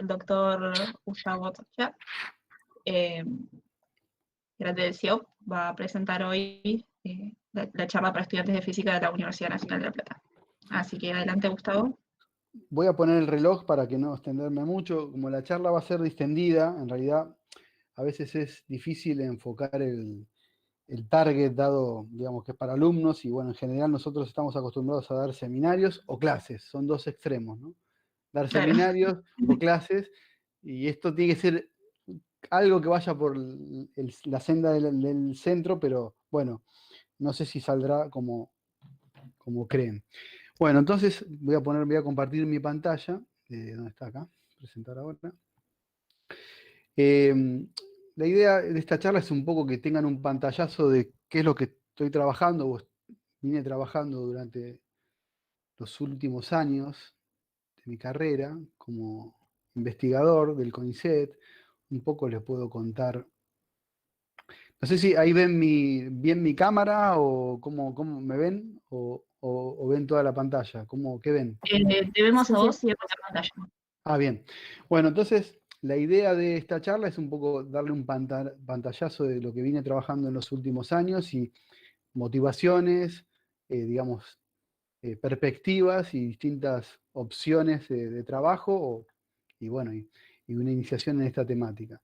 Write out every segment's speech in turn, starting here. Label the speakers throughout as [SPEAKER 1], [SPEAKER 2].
[SPEAKER 1] el doctor Gustavo Tocha, grande del CIOP, va a presentar hoy la charla para estudiantes de física de la Universidad Nacional de La Plata. Así que adelante, Gustavo.
[SPEAKER 2] Voy a poner el reloj para que no extenderme mucho. Como la charla va a ser distendida, en realidad a veces es difícil enfocar el target dado, digamos, que es para alumnos, y bueno, en general nosotros estamos acostumbrados a dar seminarios o clases, son dos extremos, ¿no? Dar
[SPEAKER 1] Claro.
[SPEAKER 2] seminarios o clases, y esto tiene que ser algo que vaya por la senda del centro, pero bueno, no sé si saldrá como creen. Bueno, entonces voy a compartir mi pantalla, ¿dónde está acá? Presentar ahora. La idea de esta charla es un poco que tengan un pantallazo de qué es lo que estoy trabajando o vine trabajando durante los últimos años de mi carrera como investigador del CONICET. Un poco les puedo contar. No sé si ahí ven bien mi cámara o cómo me ven o ven toda la pantalla. ¿Qué ven?
[SPEAKER 1] Te vemos
[SPEAKER 3] Sí,
[SPEAKER 1] a
[SPEAKER 3] sí.
[SPEAKER 1] vos y a la pantalla.
[SPEAKER 2] Ah, bien. Bueno, entonces la idea de esta charla es un poco darle un pantallazo de lo que vine trabajando en los últimos años y motivaciones, digamos, perspectivas y distintas opciones de trabajo y bueno, y una iniciación en esta temática.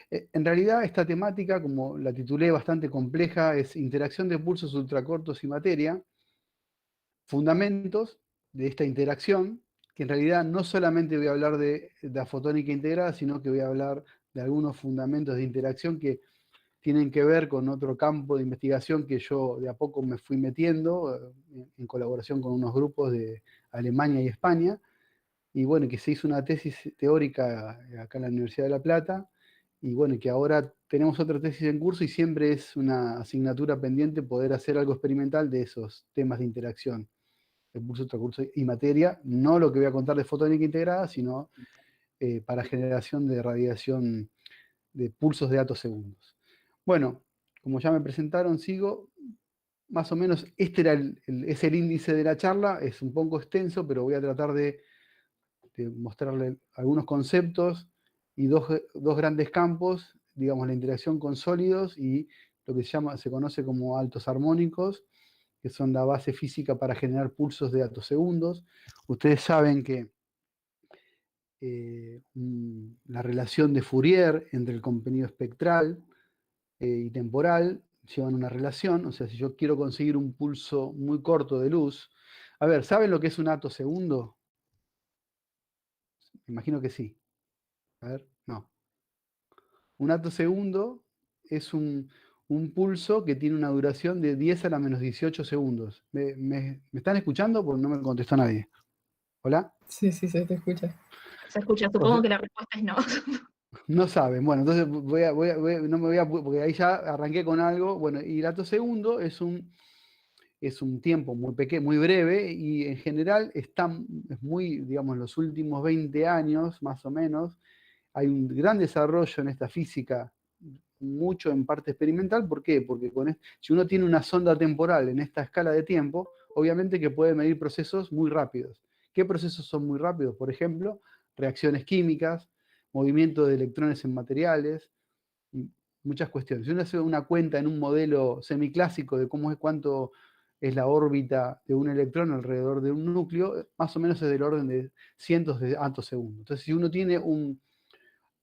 [SPEAKER 2] En realidad, esta temática, como la titulé, bastante compleja, es interacción de pulsos ultracortos y materia, fundamentos de esta interacción, que en realidad no solamente voy a hablar de la fotónica integrada, sino que voy a hablar de algunos fundamentos de interacción que tienen que ver con otro campo de investigación que yo de a poco me fui metiendo en colaboración con unos grupos de Alemania y España, y bueno, que se hizo una tesis teórica acá en la Universidad de La Plata, y bueno, que ahora tenemos otra tesis en curso y siempre es una asignatura pendiente poder hacer algo experimental de esos temas de interacción de pulso, ultracurso y materia, no lo que voy a contar de fotónica integrada, sino para generación de radiación de pulsos de segundos. Bueno, como ya me presentaron, sigo. Más o menos este es el índice de la charla, es un poco extenso, pero voy a tratar de mostrarle algunos conceptos y dos grandes campos, digamos, la interacción con sólidos y lo que se conoce como altos armónicos, que son la base física para generar pulsos de segundos. Ustedes saben que la relación de Fourier entre el contenido espectral y temporal llevan una relación, o sea, si yo quiero conseguir un pulso muy corto de luz, a ver, ¿saben lo que es un segundo? Me imagino que sí. A ver, no. Un segundo es un pulso que tiene una duración de 10 a la menos 18 segundos. ¿Me están escuchando? Porque no me contestó nadie. ¿Hola?
[SPEAKER 3] Sí, sí, se te escucha.
[SPEAKER 1] Se escucha,
[SPEAKER 2] O
[SPEAKER 1] supongo
[SPEAKER 2] sea,
[SPEAKER 1] que la respuesta es no.
[SPEAKER 2] no saben. Bueno, entonces no me voy a, porque ahí ya arranqué con algo. Bueno, y el segundo es un tiempo muy pequeño, muy breve, y en general es muy, digamos, en los últimos 20 años, más o menos, hay un gran desarrollo en esta física, mucho en parte experimental. ¿Por qué? Porque si uno tiene una sonda temporal en esta escala de tiempo, obviamente que puede medir procesos muy rápidos. ¿Qué procesos son muy rápidos? Por ejemplo, reacciones químicas, movimiento de electrones en materiales, y muchas cuestiones. Si uno hace una cuenta en un modelo semiclásico de cuánto es la órbita de un electrón alrededor de un núcleo, más o menos es del orden de cientos de segundos. Entonces, si uno tiene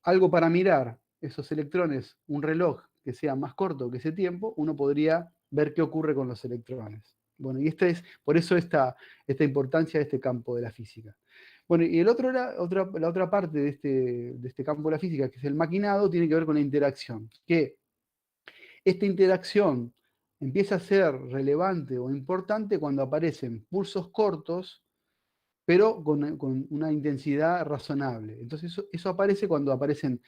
[SPEAKER 2] algo para mirar esos electrones, un reloj que sea más corto que ese tiempo, uno podría ver qué ocurre con los electrones. Bueno, y por eso esta importancia de este campo de la física. Bueno, y la otra parte de este campo de la física, que es el maquinado, tiene que ver con la interacción. Que esta interacción empieza a ser relevante o importante cuando aparecen pulsos cortos, pero con una intensidad razonable. Entonces eso aparece cuando aparecen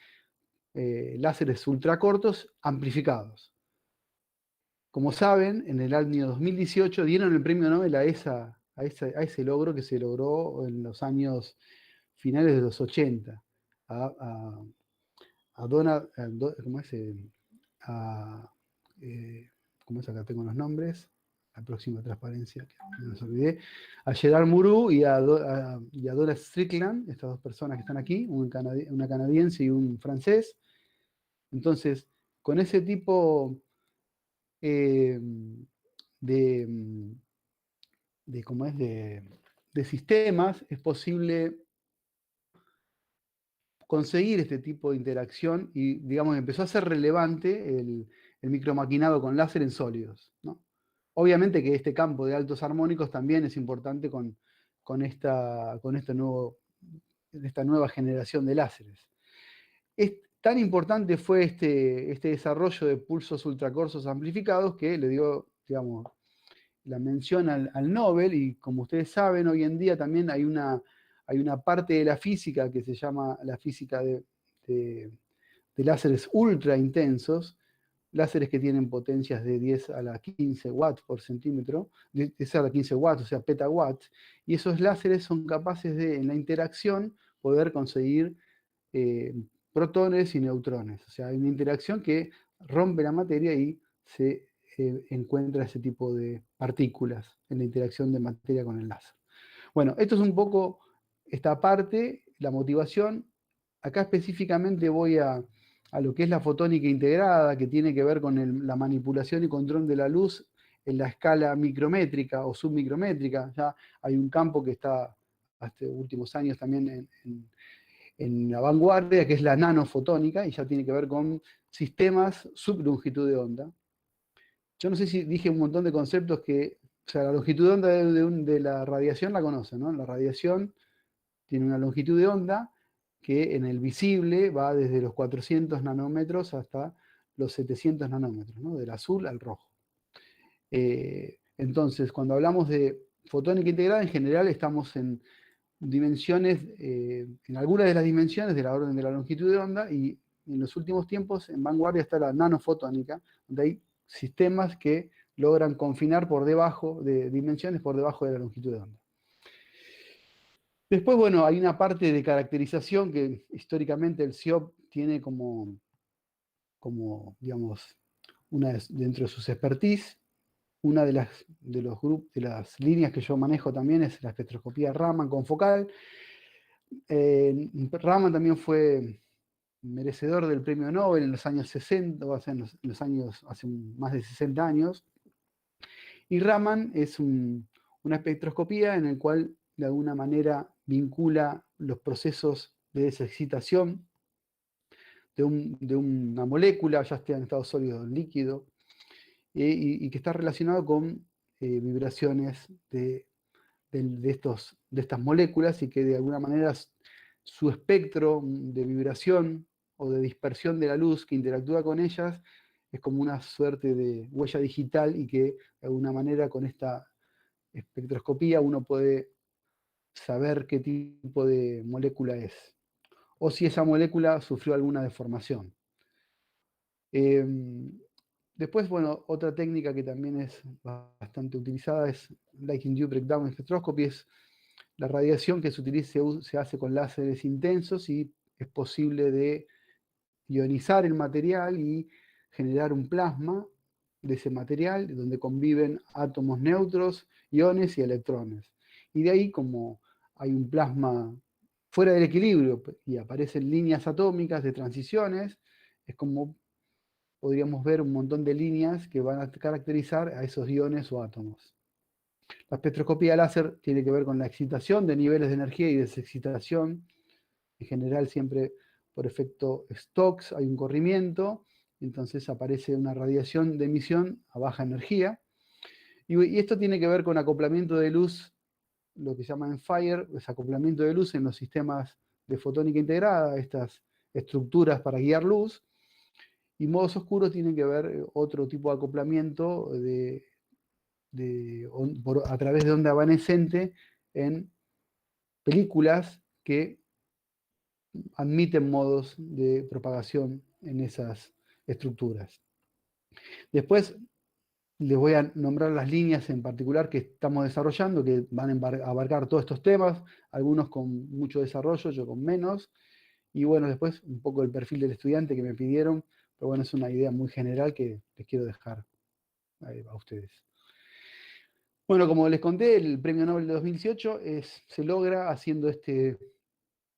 [SPEAKER 2] láseres ultracortos amplificados. Como saben, en el año 2018 dieron el premio Nobel a ese logro que se logró en los años finales de los 80. A Donald, ¿cómo es? ¿Cómo es? Acá tengo los nombres. la próxima transparencia, que no nos olvidé, a Gerard Mourou y a Dora Strickland, estas dos personas que están aquí, una canadiense y un francés. Entonces, con ese tipo de, ¿cómo es? De sistemas, es posible conseguir este tipo de interacción y, digamos, empezó a ser relevante el micromaquinado con láser en sólidos, ¿no? Obviamente que este campo de altos armónicos también es importante con esta nueva generación de láseres. Tan importante fue este desarrollo de pulsos ultracorsos amplificados que le dio, digamos, la mención al Nobel, y como ustedes saben, hoy en día también hay una parte de la física que se llama la física de láseres ultra intensos, láseres que tienen potencias de 10 a la 15 watts por centímetro, 10 a la 15 watts, o sea, petawatts, y esos láseres son capaces de, en la interacción, poder conseguir protones y neutrones. O sea, hay una interacción que rompe la materia y se encuentra ese tipo de partículas en la interacción de materia con el láser. Bueno, esto es un poco esta parte, la motivación. Acá específicamente voy a lo que es la fotónica integrada, que tiene que ver con la manipulación y control de la luz en la escala micrométrica o submicrométrica. Ya hay un campo que está hasta últimos años también en la vanguardia, que es la nanofotónica, y ya tiene que ver con sistemas sublongitud de onda. Yo no sé si dije un montón de conceptos que, o sea, la longitud de onda de la radiación la conocen, ¿no? La radiación tiene una longitud de onda que en el visible va desde los 400 nanómetros hasta los 700 nanómetros, ¿no? Del azul al rojo. Entonces, cuando hablamos de fotónica integrada, en general estamos en dimensiones, en algunas de las dimensiones de la orden de la longitud de onda, y en los últimos tiempos en vanguardia está la nanofotónica, donde hay sistemas que logran confinar por debajo de dimensiones por debajo de la longitud de onda. Después, bueno, hay una parte de caracterización que históricamente el CIOP tiene como digamos, dentro de sus expertise. Una de las líneas que yo manejo también es la espectroscopía Raman confocal. Raman también fue merecedor del premio Nobel en los años 60, o sea, hace más de 60 años. Y Raman es una espectroscopía en el cual de alguna manera vincula los procesos de desexcitación de una molécula, ya esté en estado sólido o líquido, y que está relacionado con vibraciones de estas moléculas, y que de alguna manera su espectro de vibración o de dispersión de la luz que interactúa con ellas es como una suerte de huella digital, y que de alguna manera con esta espectroscopía uno puede saber qué tipo de molécula es, o si esa molécula sufrió alguna deformación. Después, bueno, otra técnica que también es bastante utilizada es Light-Induced Breakdown Spectroscopy, es la radiación que se hace con láseres intensos, y es posible de ionizar el material y generar un plasma de ese material donde conviven átomos neutros, iones y electrones. Y de ahí, como hay un plasma fuera del equilibrio y aparecen líneas atómicas de transiciones, es como podríamos ver un montón de líneas que van a caracterizar a esos iones o átomos. La espectroscopía láser tiene que ver con la excitación de niveles de energía y desexcitación. En general, siempre por efecto Stokes hay un corrimiento, entonces aparece una radiación de emisión a baja energía. Y esto tiene que ver con acoplamiento de luz, lo que se llama en FIRE, es acoplamiento de luz en los sistemas de fotónica integrada, estas estructuras para guiar luz. Y modos oscuros tienen que ver otro tipo de acoplamiento a través de onda evanescente en películas que admiten modos de propagación en esas estructuras. Después les voy a nombrar las líneas en particular que estamos desarrollando, que van a abarcar todos estos temas, algunos con mucho desarrollo, yo con menos. Y bueno, después un poco el perfil del estudiante que me pidieron, pero bueno, es una idea muy general que les quiero dejar a ustedes. Bueno, como les conté, el premio Nobel de 2018 se logra haciendo este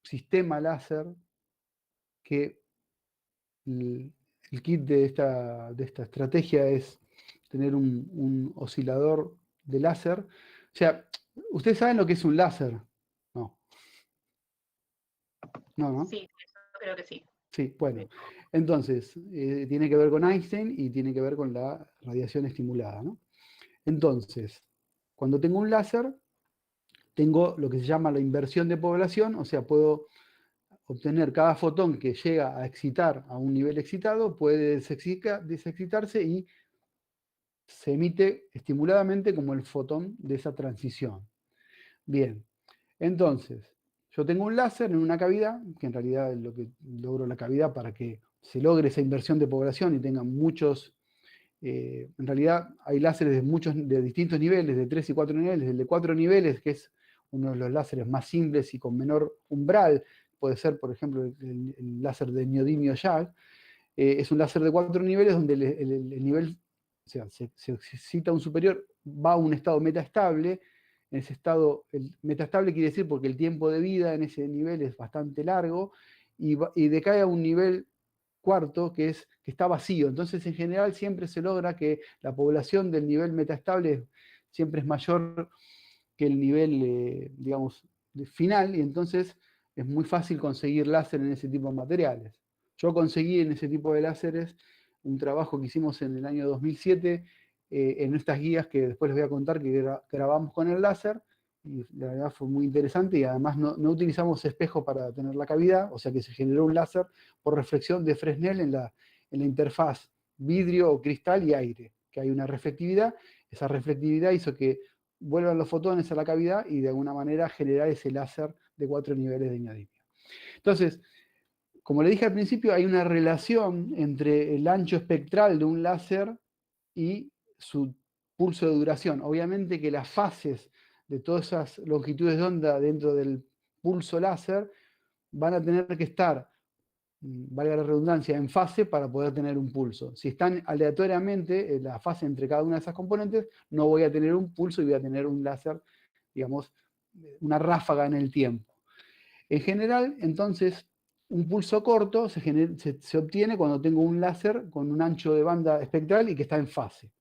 [SPEAKER 2] sistema láser que el kit de esta estrategia es tener un oscilador de láser. O sea, ¿ustedes saben lo que es un láser? No, no.
[SPEAKER 1] Sí, eso creo que sí.
[SPEAKER 2] Sí, bueno. Entonces, tiene que ver con Einstein y tiene que ver con la radiación estimulada, ¿no? Entonces, cuando tengo un láser, tengo lo que se llama la inversión de población, o sea, puedo obtener cada fotón que llega a excitar a un nivel excitado, puede desexcitarse y se emite estimuladamente como el fotón de esa transición. Bien, entonces, yo tengo un láser en una cavidad, que en realidad es lo que logro la cavidad para que se logre esa inversión de población y tengan muchos, en realidad hay láseres de distintos niveles, de 3 y 4 niveles, el de 4 niveles, que es uno de los láseres más simples y con menor umbral, puede ser, por ejemplo, el láser de neodimio YAG, es un láser de 4 niveles donde el nivel, o sea, se excita un superior, va a un estado metaestable. En ese estado, el metaestable quiere decir porque el tiempo de vida en ese nivel es bastante largo y decae a un nivel cuarto que está vacío. Entonces, en general, siempre se logra que la población del nivel metaestable siempre es mayor que el nivel, digamos, final, y entonces es muy fácil conseguir láser en ese tipo de materiales. Yo conseguí en ese tipo de láseres un trabajo que hicimos en el año 2007 en estas guías que después les voy a contar que grabamos con el láser, y la verdad fue muy interesante y además no utilizamos espejo para tener la cavidad, o sea que se generó un láser por reflexión de Fresnel en la interfaz vidrio o cristal y aire, que hay una reflectividad. Esa reflectividad hizo que vuelvan los fotones a la cavidad y de alguna manera generar ese láser de 4 niveles de neodimio. Entonces, como le dije al principio, hay una relación entre el ancho espectral de un láser y su pulso de duración. Obviamente que las fases de todas esas longitudes de onda dentro del pulso láser van a tener que estar, valga la redundancia, en fase para poder tener un pulso. Si están aleatoriamente en la fase entre cada una de esas componentes, no voy a tener un pulso y voy a tener un láser, digamos, una ráfaga en el tiempo. En general, entonces, un pulso corto se obtiene cuando tengo un láser con un ancho de banda espectral y que está en fase.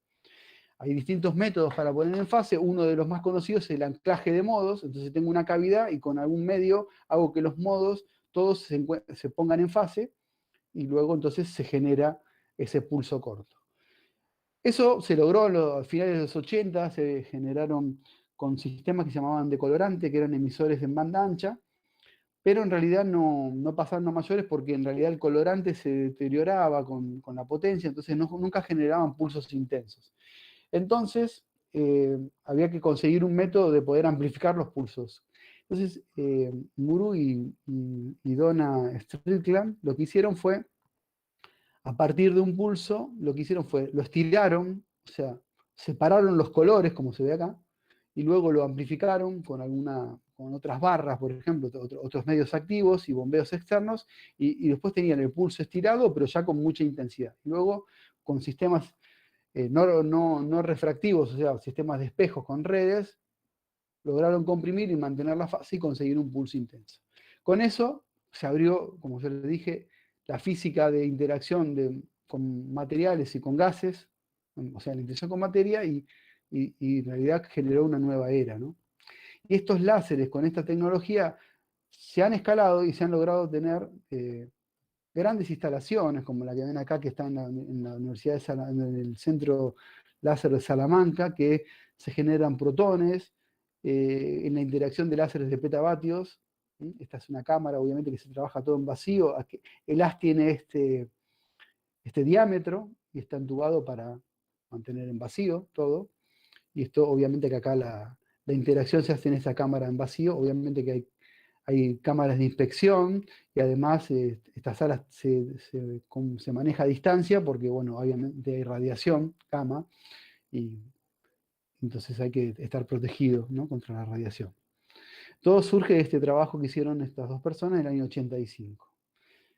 [SPEAKER 2] Hay distintos métodos para poner en fase. Uno de los más conocidos es el anclaje de modos. Entonces tengo una cavidad y con algún medio hago que los modos todos se pongan en fase y luego entonces se genera ese pulso corto. Eso se logró a finales de los 80, se generaron con sistemas que se llamaban decolorante, que eran emisores en banda ancha, pero en realidad no pasaron a mayores porque en realidad el colorante se deterioraba con la potencia, entonces nunca generaban pulsos intensos. Entonces, había que conseguir un método de poder amplificar los pulsos. Entonces, Muru y Donna Strickland lo que hicieron fue, a partir de un pulso, lo que hicieron fue, lo estiraron, o sea, separaron los colores, como se ve acá, y luego lo amplificaron con otras barras, por ejemplo, otros medios activos y bombeos externos, y después tenían el pulso estirado, pero ya con mucha intensidad. Y luego, con sistemas no refractivos, o sea, sistemas de espejos con redes, lograron comprimir y mantener la fase y conseguir un pulso intenso. Con eso se abrió, como yo les dije, la física de interacción con materiales y con gases, o sea, la interacción con materia, y en realidad generó una nueva era, ¿no? Y estos láseres con esta tecnología se han escalado y se han logrado tener grandes instalaciones, como la que ven acá, que está en la Universidad en el Centro Láser de Salamanca, que se generan protones en la interacción de láseres de petavatios. Esta es una cámara, obviamente, que se trabaja todo en vacío. El haz tiene este diámetro y está entubado para mantener en vacío todo. Y esto, obviamente, que acá la interacción se hace en esa cámara en vacío. Obviamente que hay cámaras de inspección y además esta sala se maneja a distancia porque, bueno, obviamente hay radiación, gamma, y entonces hay que estar protegido, ¿no?, contra la radiación. Todo surge de este trabajo que hicieron estas dos personas en el año 85.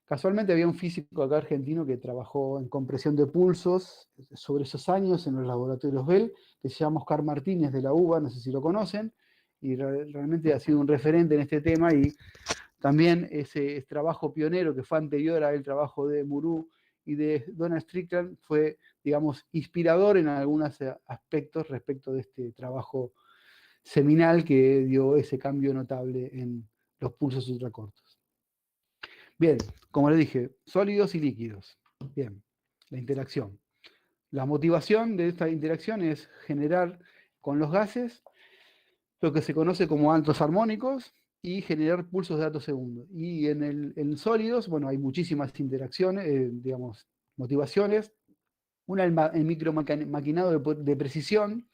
[SPEAKER 2] Casualmente había un físico acá argentino que trabajó en compresión de pulsos sobre esos años en los laboratorios Bell, que se llama Oscar Martínez de la UBA, no sé si lo conocen, y realmente ha sido un referente en este tema, y también ese trabajo pionero que fue anterior al trabajo de Murú y de Donald Strickland fue, digamos, inspirador en algunos aspectos respecto de este trabajo seminal que dio ese cambio notable en los pulsos ultracortos. Bien, como les dije, sólidos y líquidos. Bien, la interacción. La motivación de esta interacción es generar con los gases lo que se conoce como altos armónicos y generar pulsos de datos segundos. Y en sólidos, bueno, hay muchísimas interacciones, digamos, motivaciones. Una, el micromaquinado de precisión.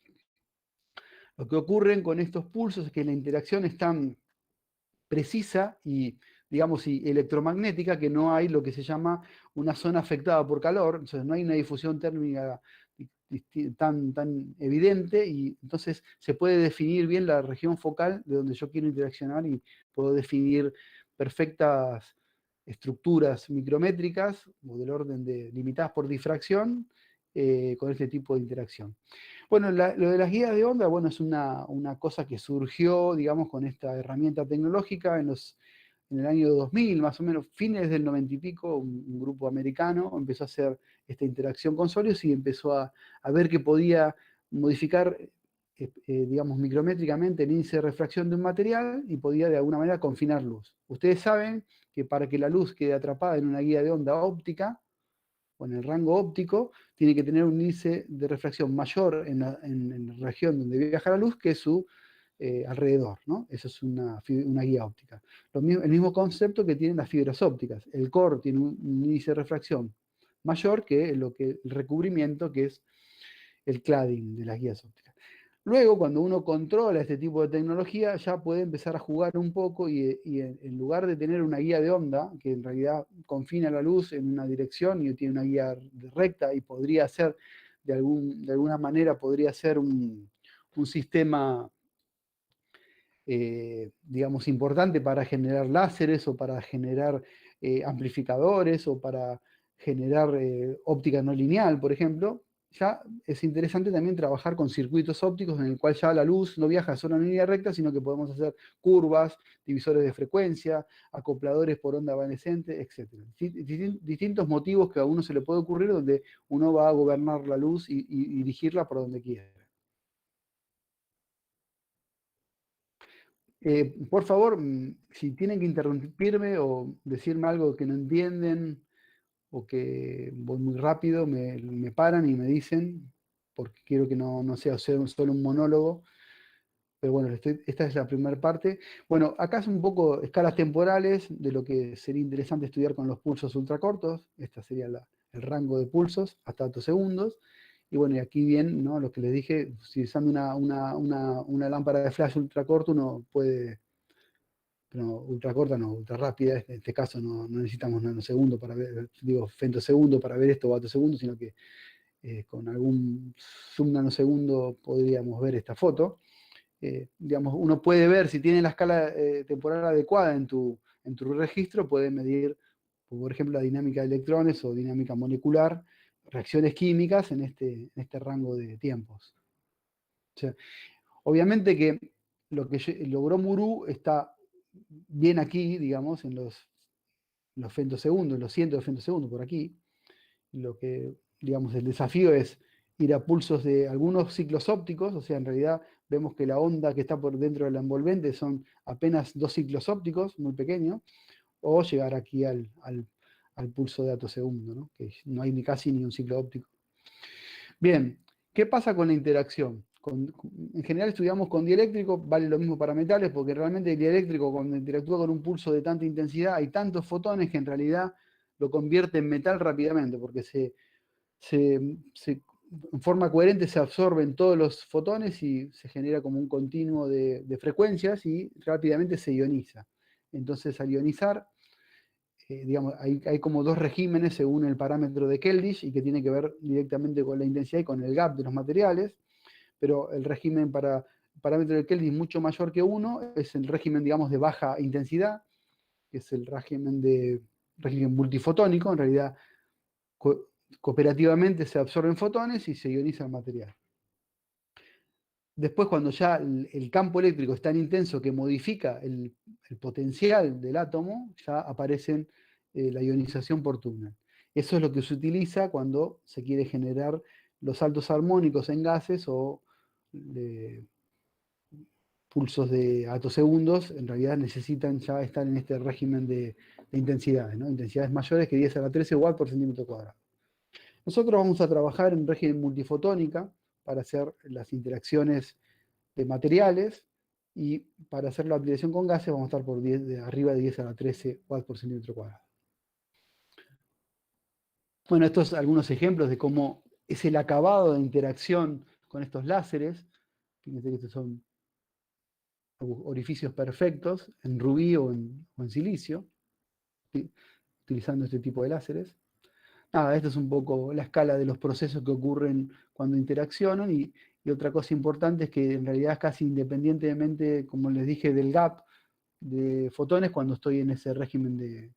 [SPEAKER 2] Lo que ocurre con estos pulsos es que la interacción es tan precisa y, digamos, y electromagnética, que no hay lo que se llama una zona afectada por calor, entonces no hay una difusión térmica tan evidente, y entonces se puede definir bien la región focal de donde yo quiero interaccionar, y puedo definir perfectas estructuras micrométricas o del orden de limitadas por difracción con este tipo de interacción. Bueno, lo de las guías de onda, bueno, es una cosa que surgió, digamos, con esta herramienta tecnológica en el año 2000, más o menos, fines del 90 y pico, un grupo americano empezó a hacer esta interacción con sólidos y empezó a ver que podía modificar, digamos, micrométricamente el índice de refracción de un material y podía de alguna manera confinar luz. Ustedes saben que para que la luz quede atrapada en una guía de onda óptica, o en el rango óptico, tiene que tener un índice de refracción mayor en la región donde viaja la luz que su alrededor, ¿no? Eso es una guía óptica. El mismo concepto que tienen las fibras ópticas. El core tiene un índice de refracción mayor que el recubrimiento, que es el cladding de las guías ópticas. Luego, cuando uno controla este tipo de tecnología, ya puede empezar a jugar un poco y en lugar de tener una guía de onda, que en realidad confina la luz en una dirección y tiene una guía recta y podría ser, de alguna manera, podría ser un sistema, digamos, importante para generar láseres o para generar amplificadores o para generar óptica no lineal, por ejemplo. Ya es interesante también trabajar con circuitos ópticos en el cual ya la luz no viaja solo en línea recta, sino que podemos hacer curvas, divisores de frecuencia, acopladores por onda evanescente, etc. Distintos motivos que a uno se le puede ocurrir donde uno va a gobernar la luz y dirigirla por donde quiera. Por favor, si tienen que interrumpirme o decirme algo que no entienden o que voy muy rápido, me paran y me dicen, porque quiero que no sea solo un monólogo. Pero bueno, esta es la primera parte. Bueno, acá es un poco escalas temporales de lo que sería interesante estudiar con los pulsos ultracortos. Este sería el rango de pulsos hasta datos segundos. Y bueno, y aquí bien, ¿no? Lo que les dije, si usando una lámpara de flash ultracorto, uno puede, pero ultra corta no, ultra rápida, en este caso no necesitamos nanosegundo para ver, digo, femtosegundo para ver esto, vatosegundo, sino que con algún subnanosegundo podríamos ver esta foto. Digamos, uno puede ver si tiene la escala temporal adecuada en tu registro, puede medir, por ejemplo, la dinámica de electrones o dinámica molecular, reacciones químicas en este rango de tiempos. O sea, obviamente que lo que logró Murú está bien aquí, digamos, en los femtosegundos, los cientos de femtosegundos por aquí. Lo que, digamos, el desafío es ir a pulsos de algunos ciclos ópticos, o sea, en realidad vemos que la onda que está por dentro de la envolvente son apenas 2 ciclos ópticos, muy pequeños, o llegar aquí al pulso de atosegundo, ¿no? Que no hay casi ni un ciclo óptico. Bien, ¿qué pasa con la interacción? En general estudiamos con dieléctrico, vale lo mismo para metales, porque realmente el dieléctrico cuando interactúa con un pulso de tanta intensidad hay tantos fotones que en realidad lo convierte en metal rápidamente, porque en forma coherente se absorben todos los fotones y se genera como un continuo de frecuencias y rápidamente se ioniza. Entonces al ionizar, digamos, hay como dos regímenes según el parámetro de Keldysh y que tiene que ver directamente con la intensidad y con el gap de los materiales, pero el régimen para el parámetro de Keldysh mucho mayor que 1 es el régimen, digamos, de baja intensidad, que es el régimen de régimen multifotónico, en realidad cooperativamente se absorben fotones y se ioniza el material. Después, cuando ya el campo eléctrico es tan intenso que modifica el potencial del átomo, ya aparecen la ionización por túnel. Eso es lo que se utiliza cuando se quiere generar los saltos armónicos en gases o pulsos de atosegundos. En realidad necesitan ya estar en este régimen de intensidades, ¿no? Intensidades mayores que 10 a la 13 watts por centímetro cuadrado. Nosotros vamos a trabajar en régimen multifotónica para hacer las interacciones de materiales, y para hacer la aplicación con gases vamos a estar por arriba de 10 a la 13 watts por centímetro cuadrado. Bueno, estos son algunos ejemplos de cómo es el acabado de interacción con estos láseres. Fíjense que estos son orificios perfectos en rubí o en silicio, utilizando este tipo de láseres. Nada, esto es un poco la escala de los procesos que ocurren cuando interaccionan, y otra cosa importante es que en realidad es casi independientemente, como les dije, del gap de fotones, cuando estoy en ese régimen de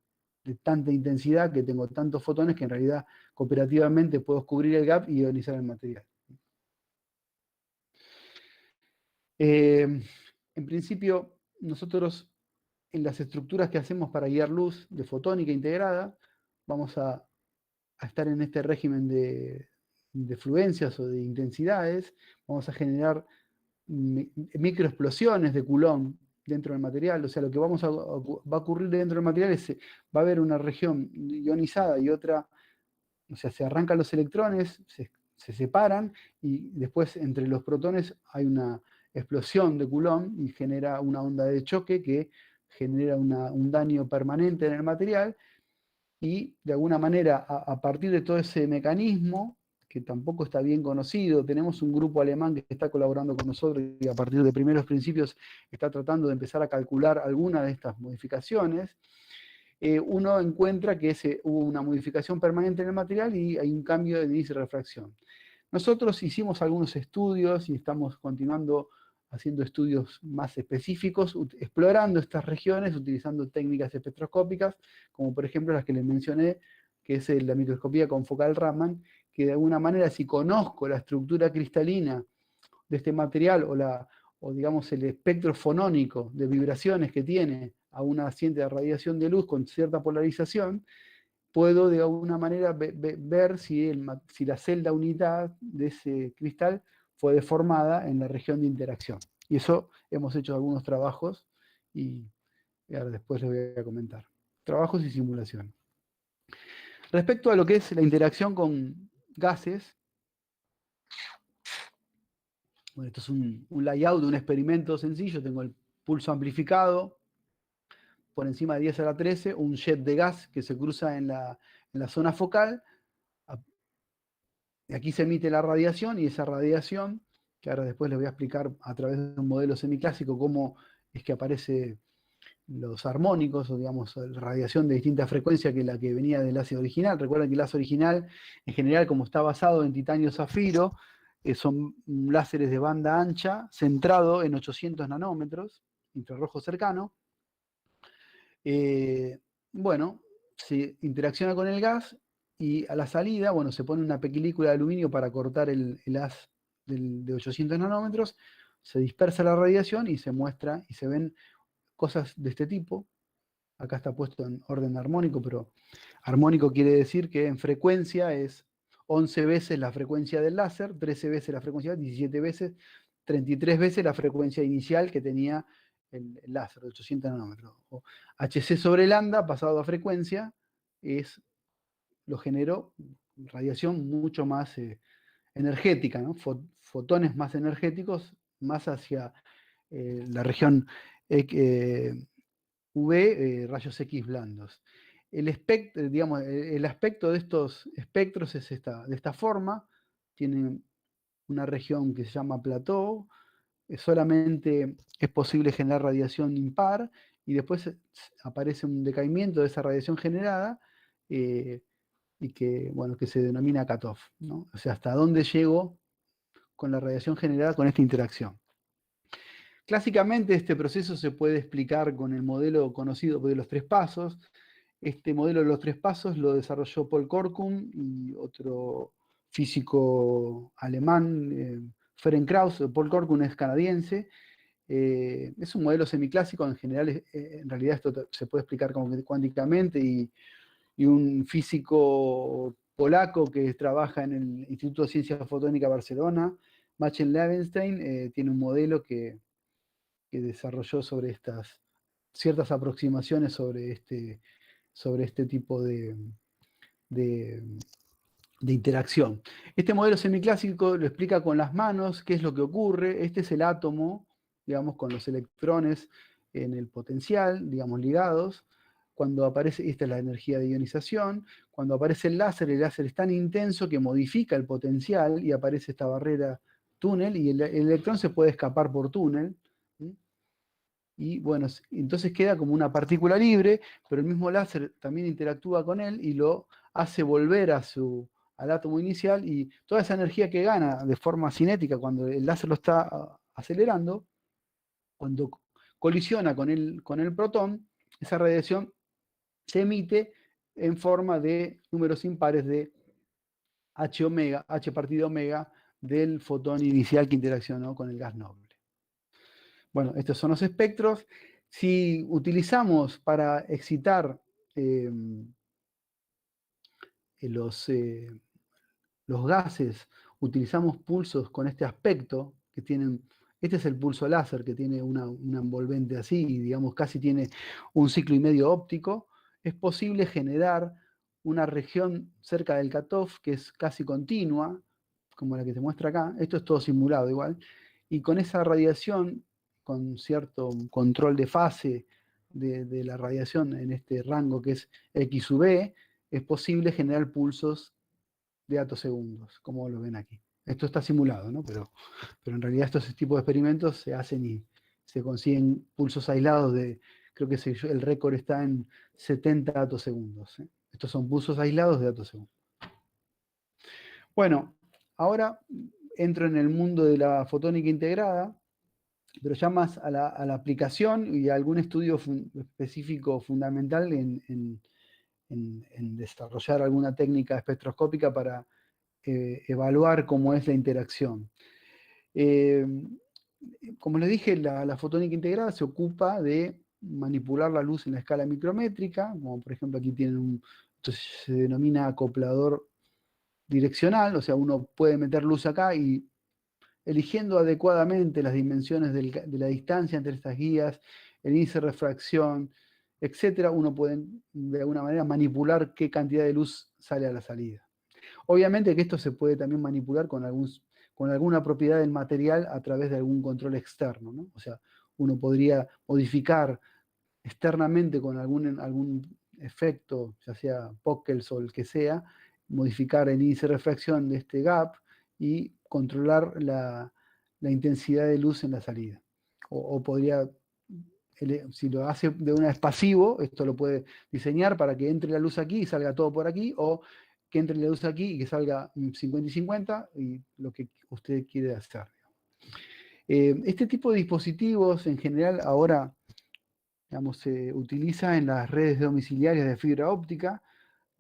[SPEAKER 2] tanta intensidad, que tengo tantos fotones que en realidad cooperativamente puedo cubrir el gap y ionizar el material. En principio, nosotros en las estructuras que hacemos para guiar luz de fotónica integrada, vamos a estar en este régimen de fluencias o de intensidades. Vamos a generar microexplosiones de Coulomb dentro del material. O sea, lo que va a ocurrir dentro del material es, va a haber una región ionizada y otra, o sea, se arrancan los electrones, se separan, y después entre los protones hay una explosión de Coulomb y genera una onda de choque que genera un daño permanente en el material. Y de alguna manera, a partir de todo ese mecanismo, que tampoco está bien conocido, tenemos un grupo alemán que está colaborando con nosotros y a partir de primeros principios está tratando de empezar a calcular alguna de estas modificaciones. Uno encuentra que hubo una modificación permanente en el material y hay un cambio de índice de refracción. Nosotros hicimos algunos estudios y estamos continuando haciendo estudios más específicos, explorando estas regiones, utilizando técnicas espectroscópicas, como por ejemplo las que les mencioné, que es la microscopía con focal Raman, que de alguna manera, si conozco la estructura cristalina de este material o digamos el espectro fonónico de vibraciones que tiene a una asciente de radiación de luz con cierta polarización, puedo de alguna manera ver si la celda unidad de ese cristal fue deformada en la región de interacción. Y eso hemos hecho algunos trabajos y ahora después les voy a comentar. Trabajos y simulación. Respecto a lo que es la interacción con gases, bueno, esto es un layout de un experimento sencillo. Tengo el pulso amplificado por encima de 10 a la 13, un jet de gas que se cruza en la zona focal. Aquí se emite la radiación, y esa radiación, que ahora después les voy a explicar a través de un modelo semiclásico cómo es que aparecen los armónicos, o digamos, radiación de distinta frecuencia que la que venía del láser original. Recuerden que el láser original, en general, como está basado en titanio zafiro, son láseres de banda ancha, centrado en 800 nanómetros, infrarrojo cercano. Bueno, se interacciona con el gas y a la salida, bueno, se pone una película de aluminio para cortar el haz de 800 nanómetros, se dispersa la radiación y se muestra y se ven cosas de este tipo. Acá está puesto en orden armónico, pero armónico quiere decir que en frecuencia es 11 veces la frecuencia del láser, 13 veces la frecuencia, 17 veces, 33 veces la frecuencia inicial que tenía el láser de 800 nanómetros. O HC sobre lambda pasado a frecuencia lo generó radiación mucho más energética, ¿no? Fotones más energéticos, más hacia la región UV, rayos X blandos. Digamos, el aspecto de estos espectros es de esta forma. Tienen una región que se llama plató. Solamente es posible generar radiación impar, y después aparece un decaimiento de esa radiación generada, y que, bueno, que se denomina cutoff, ¿no? O sea, hasta dónde llego con la radiación generada con esta interacción. Clásicamente este proceso se puede explicar con el modelo conocido de los tres pasos. Este modelo de los 3 pasos lo desarrolló Paul Corkum y otro físico alemán, Ferenc Krauss. Paul Corkum es canadiense. Es un modelo semiclásico, en general, en realidad esto se puede explicar como que cuánticamente, y un físico polaco que trabaja en el Instituto de Ciencia Fotónica Barcelona, Machen Levenstein, tiene un modelo que desarrolló sobre estas ciertas aproximaciones sobre este tipo de, de interacción. Este modelo semiclásico lo explica con las manos, qué es lo que ocurre. Este es el átomo, digamos, con los electrones en el potencial, digamos, ligados. Cuando aparece, esta es la energía de ionización, cuando aparece el láser es tan intenso que modifica el potencial y aparece esta barrera túnel y el electrón se puede escapar por túnel. ¿Sí? Y bueno, entonces queda como una partícula libre, pero el mismo láser también interactúa con él y lo hace volver al átomo inicial, y toda esa energía que gana de forma cinética cuando el láser lo está acelerando, cuando colisiona con el protón, esa radiación se emite en forma de números impares de H omega, H partido omega del fotón inicial que interaccionó con el gas noble. Bueno, estos son los espectros. Si utilizamos para excitar eh, los, los gases, utilizamos pulsos con este aspecto que tienen. Este es el pulso láser que tiene una envolvente así, y digamos casi tiene un ciclo y medio óptico. Es posible generar una región cerca del cutoff que es casi continua, como la que se muestra acá. Esto es todo simulado igual. Y con esa radiación, con cierto control de fase de la radiación en este rango que es X sub E, es posible generar pulsos de atosegundos, como lo ven aquí. Esto está simulado, ¿no? Pero en realidad estos tipos de experimentos se hacen y se consiguen pulsos aislados creo que el récord está en 70 atosegundos. ¿Eh? Estos son pulsos aislados de atosegundos. Bueno, ahora entro en el mundo de la fotónica integrada, pero ya más a la aplicación y a algún estudio específico fundamental en desarrollar alguna técnica espectroscópica para evaluar cómo es la interacción. Como les dije, la fotónica integrada se ocupa de manipular la luz en la escala micrométrica, como por ejemplo aquí tienen esto se denomina acoplador direccional, o sea, uno puede meter luz acá y eligiendo adecuadamente las dimensiones de la distancia entre estas guías, el índice de refracción, etcétera, uno puede de alguna manera manipular qué cantidad de luz sale a la salida. Obviamente que esto se puede también manipular con alguna propiedad del material a través de algún control externo, ¿no? O sea, uno podría modificar externamente con algún efecto, ya sea Pockels o el que sea, modificar el índice de refracción de este gap y controlar la intensidad de luz en la salida. O podría, si lo hace de una vez pasivo, esto lo puede diseñar para que entre la luz aquí y salga todo por aquí, o que entre la luz aquí y que salga 50 y 50, y lo que usted quiere hacer. Este tipo de dispositivos en general ahora, digamos, se utiliza en las redes domiciliarias de fibra óptica,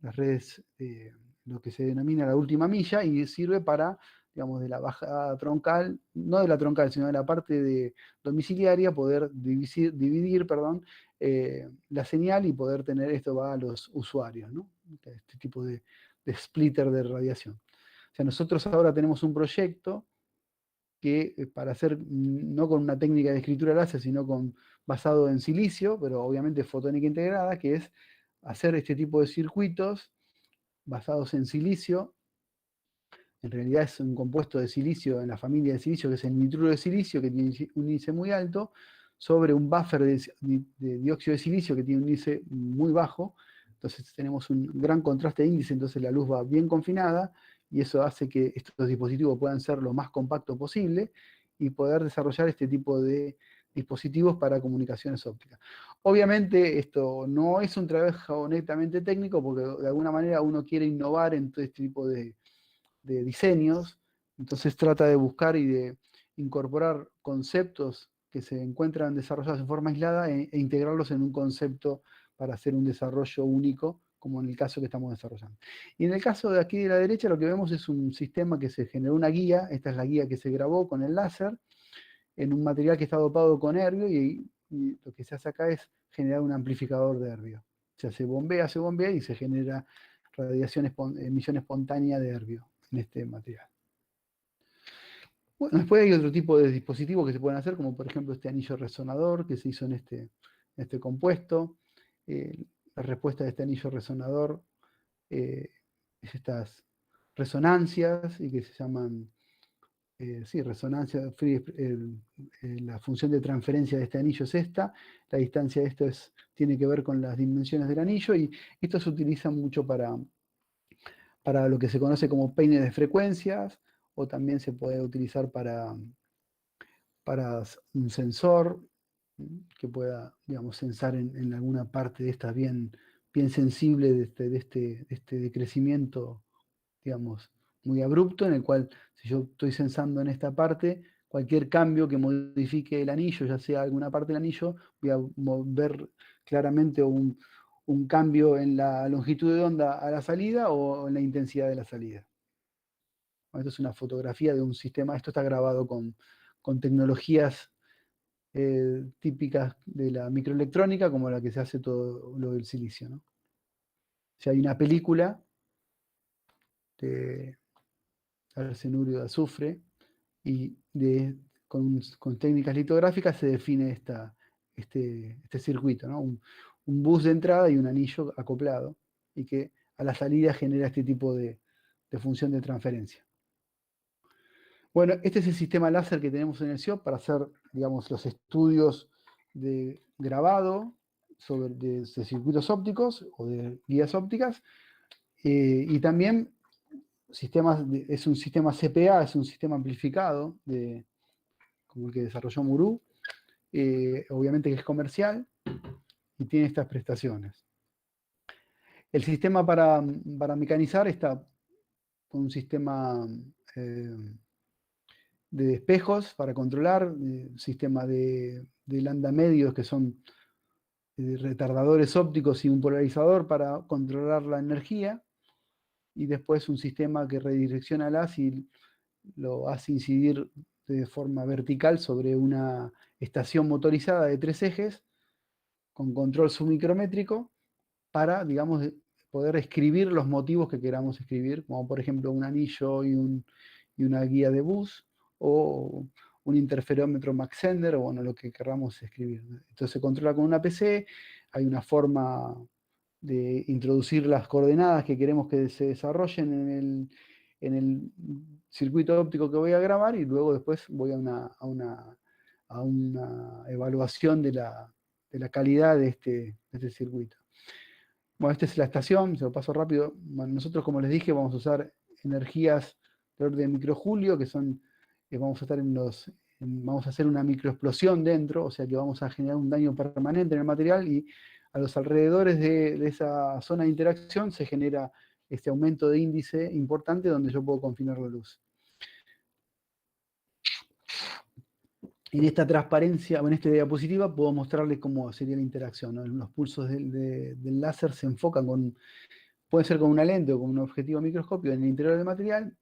[SPEAKER 2] las redes, lo que se denomina la última milla, y sirve para, digamos, de la bajada troncal, no de la troncal, sino de la parte domiciliaria, poder dividir, perdón, la señal y poder tener, esto va a los usuarios, ¿no? Este tipo de splitter de radiación. O sea, nosotros ahora tenemos un proyecto que para hacer, no con una técnica de escritura láser, sino basado en silicio, pero obviamente fotónica integrada, que es hacer este tipo de circuitos basados en silicio. En realidad es un compuesto de silicio en la familia de silicio, que es el nitruro de silicio, que tiene un índice muy alto, sobre un buffer de dióxido de silicio, que tiene un índice muy bajo. Entonces tenemos un gran contraste de índice, entonces la luz va bien confinada, y eso hace que estos dispositivos puedan ser lo más compacto posible y poder desarrollar este tipo de dispositivos para comunicaciones ópticas. Obviamente esto no es un trabajo netamente técnico, porque de alguna manera uno quiere innovar en todo este tipo de diseños, entonces trata de buscar y de incorporar conceptos que se encuentran desarrollados en forma aislada e integrarlos en un concepto para hacer un desarrollo único, como en el caso que estamos desarrollando. Y en el caso de aquí de la derecha, lo que vemos es un sistema que se generó una guía. Esta es la guía que se grabó con el láser en un material que está dopado con herbio, y lo que se hace acá es generar un amplificador de herbio. O sea, se bombea y se genera emisión espontánea de herbio en este material. Bueno, después hay otro tipo de dispositivos que se pueden hacer, como por ejemplo este anillo resonador que se hizo en este compuesto. La respuesta de este anillo resonador es estas resonancias, y que se llaman, resonancia, la función de transferencia de este anillo es esta, la distancia de esto tiene que ver con las dimensiones del anillo, y esto se utiliza mucho para lo que se conoce como peine de frecuencias, o también se puede utilizar para un sensor que pueda, digamos, sensar en alguna parte de esta bien sensible de este decrecimiento, digamos, muy abrupto, en el cual si yo estoy sensando en esta parte, cualquier cambio que modifique el anillo, ya sea alguna parte del anillo, voy a ver claramente un cambio en la longitud de onda a la salida o en la intensidad de la salida. Esto es una fotografía de un sistema. Esto está grabado con tecnologías típicas de la microelectrónica, como la que se hace todo lo del silicio, ¿no? O sea, hay una película de arsenurio de azufre, y con técnicas litográficas se define este circuito, ¿no? Un bus de entrada y un anillo acoplado, y que a la salida genera este tipo de función de transferencia. Bueno, este es el sistema láser que tenemos en el CIOP para hacer, digamos, los estudios de grabado de circuitos ópticos o de guías ópticas, y también es un sistema CPA, es un sistema amplificado, como el que desarrolló Muru, obviamente que es comercial y tiene estas prestaciones. El sistema para mecanizar está con un sistema de espejos para controlar, sistema de lambda medios, que son retardadores ópticos, y un polarizador para controlar la energía, y después un sistema que redirecciona el haz y lo hace incidir de forma vertical sobre una estación motorizada de 3 ejes con control submicrométrico para, digamos, poder escribir los motivos que queramos escribir, como por ejemplo un anillo y una guía de bus, o un interferómetro Mach-Zehnder, o bueno, lo que queramos escribir. Entonces se controla con una PC, hay una forma de introducir las coordenadas que queremos que se desarrollen en el circuito óptico que voy a grabar, y luego después voy a una evaluación de la calidad de este circuito. Bueno, esta es la estación, se lo paso rápido. Bueno, nosotros, como les dije, vamos a usar energías de orden de microjulio, que son, vamos a hacer una microexplosión dentro, o sea que vamos a generar un daño permanente en el material, y a los alrededores de esa zona de interacción se genera este aumento de índice importante donde yo puedo confinar la luz. En esta transparencia, o en esta diapositiva, puedo mostrarles cómo sería la interacción, ¿no? Los pulsos del láser se enfocan puede ser con una lente o con un objetivo microscopio en el interior del material.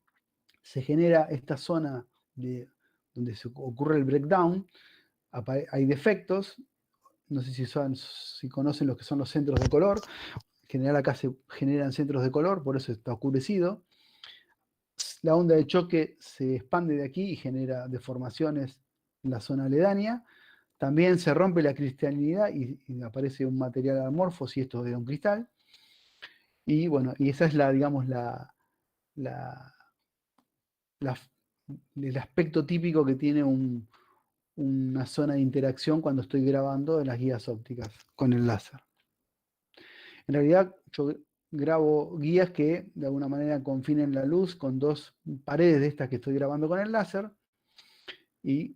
[SPEAKER 2] Se genera esta zona donde se ocurre el breakdown. Hay defectos. No sé si conocen lo que son los centros de color. En general acá se generan centros de color, por eso está oscurecido. La onda de choque se expande de aquí y genera deformaciones en la zona aledaña. También se rompe la cristalinidad y aparece un material amorfo, si esto es de un cristal. Y bueno, y esa es digamos, el aspecto típico que tiene una zona de interacción cuando estoy grabando de las guías ópticas con el láser. En realidad, yo grabo guías que de alguna manera confinen la luz con dos paredes de estas que estoy grabando con el láser, y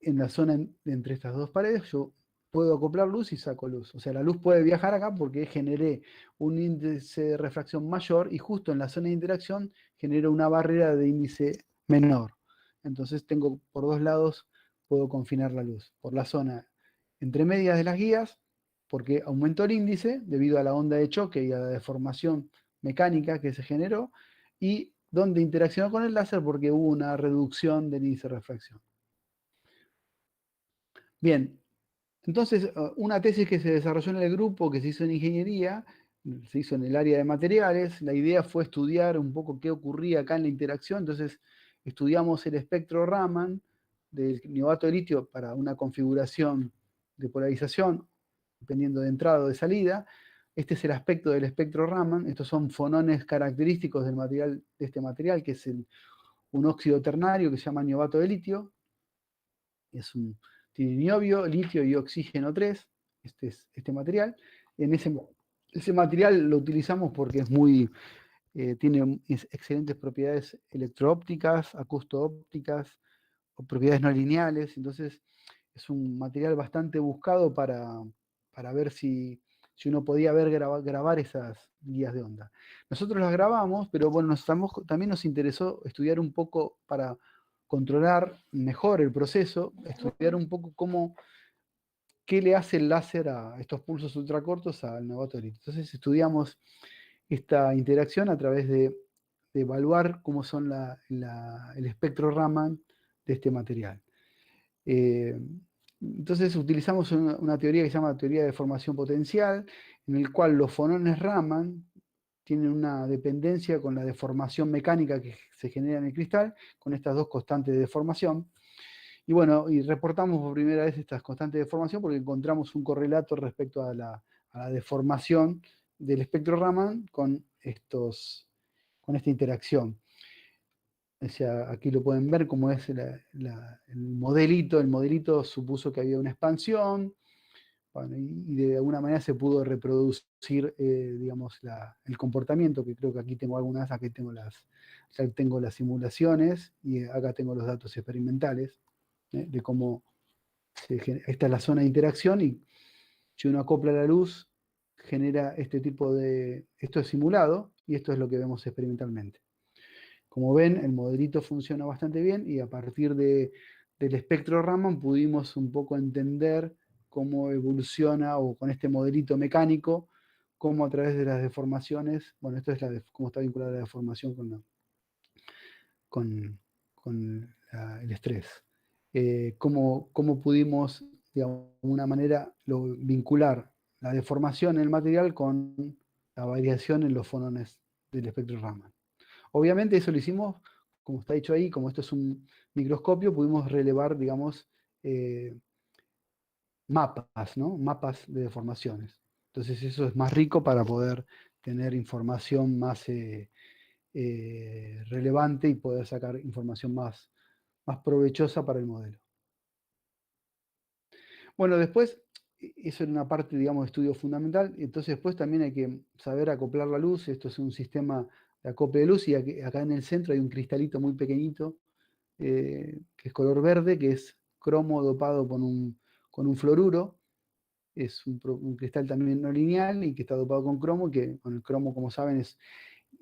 [SPEAKER 2] en la zona entre estas dos paredes yo puedo acoplar luz y saco luz. O sea, la luz puede viajar acá porque generé un índice de refracción mayor, y justo en la zona de interacción genero una barrera de índice menor. Entonces tengo por dos lados, puedo confinar la luz. Por la zona entre medias de las guías, porque aumentó el índice debido a la onda de choque y a la deformación mecánica que se generó, y donde interaccionó con el láser porque hubo una reducción del índice de refracción. Bien, entonces una tesis que se desarrolló en el grupo, que se hizo en ingeniería, se hizo en el área de materiales, la idea fue estudiar un poco qué ocurría acá en la interacción, entonces estudiamos el espectro Raman del niobate de litio para una configuración de polarización, dependiendo de entrada o de salida. Este es el aspecto del espectro Raman. Estos son fonones característicos del material, de este material, que es un óxido ternario que se llama niobate de litio. Tiene niobio, litio y oxígeno 3, este material. Ese material lo utilizamos porque tiene excelentes propiedades electroópticas, acústico-ópticas, o propiedades no lineales. Entonces es un material bastante buscado para ver si uno podía grabar esas guías de onda. Nosotros las grabamos, pero bueno, también nos interesó estudiar un poco para controlar mejor el proceso, estudiar un poco qué le hace el láser a estos pulsos ultracortos al novato de litio. Entonces estudiamos esta interacción a través de evaluar cómo son el espectro Raman de este material. Entonces utilizamos una teoría que se llama teoría de deformación potencial, en el cual los fonones Raman tienen una dependencia con la deformación mecánica que se genera en el cristal, con estas dos constantes de deformación. Y bueno, y reportamos por primera vez estas constantes de deformación porque encontramos un correlato respecto a la deformación del espectro Raman con esta interacción. O sea, aquí lo pueden ver cómo es el modelito. El modelito supuso que había una expansión, bueno, y de alguna manera se pudo reproducir, digamos, el comportamiento, que creo que aquí tengo algunas, aquí tengo las simulaciones y acá tengo los datos experimentales de cómo esta es la zona de interacción, y si uno acopla la luz, genera esto es simulado y esto es lo que vemos experimentalmente. Como ven, el modelito funciona bastante bien y a partir del espectro Raman pudimos un poco entender cómo evoluciona, o con este modelito mecánico, cómo a través de las deformaciones, bueno, esto es cómo está vinculada la deformación con el estrés. Cómo pudimos, digamos, de alguna manera, vincular la deformación en el material con la variación en los fonones del espectro Raman. Obviamente eso lo hicimos, como está dicho ahí, como esto es un microscopio, pudimos relevar, digamos, mapas, ¿no? Mapas de deformaciones. Entonces eso es más rico para poder tener información más relevante y poder sacar información más provechosa para el modelo. Bueno, después, eso era una parte, digamos, de estudio fundamental. Entonces después también hay que saber acoplar la luz. Esto es un sistema de acople de luz, y acá en el centro hay un cristalito muy pequeñito, que es color verde, que es cromo dopado con un fluoruro. Es un cristal también no lineal y que está dopado con cromo, que con el cromo, como saben,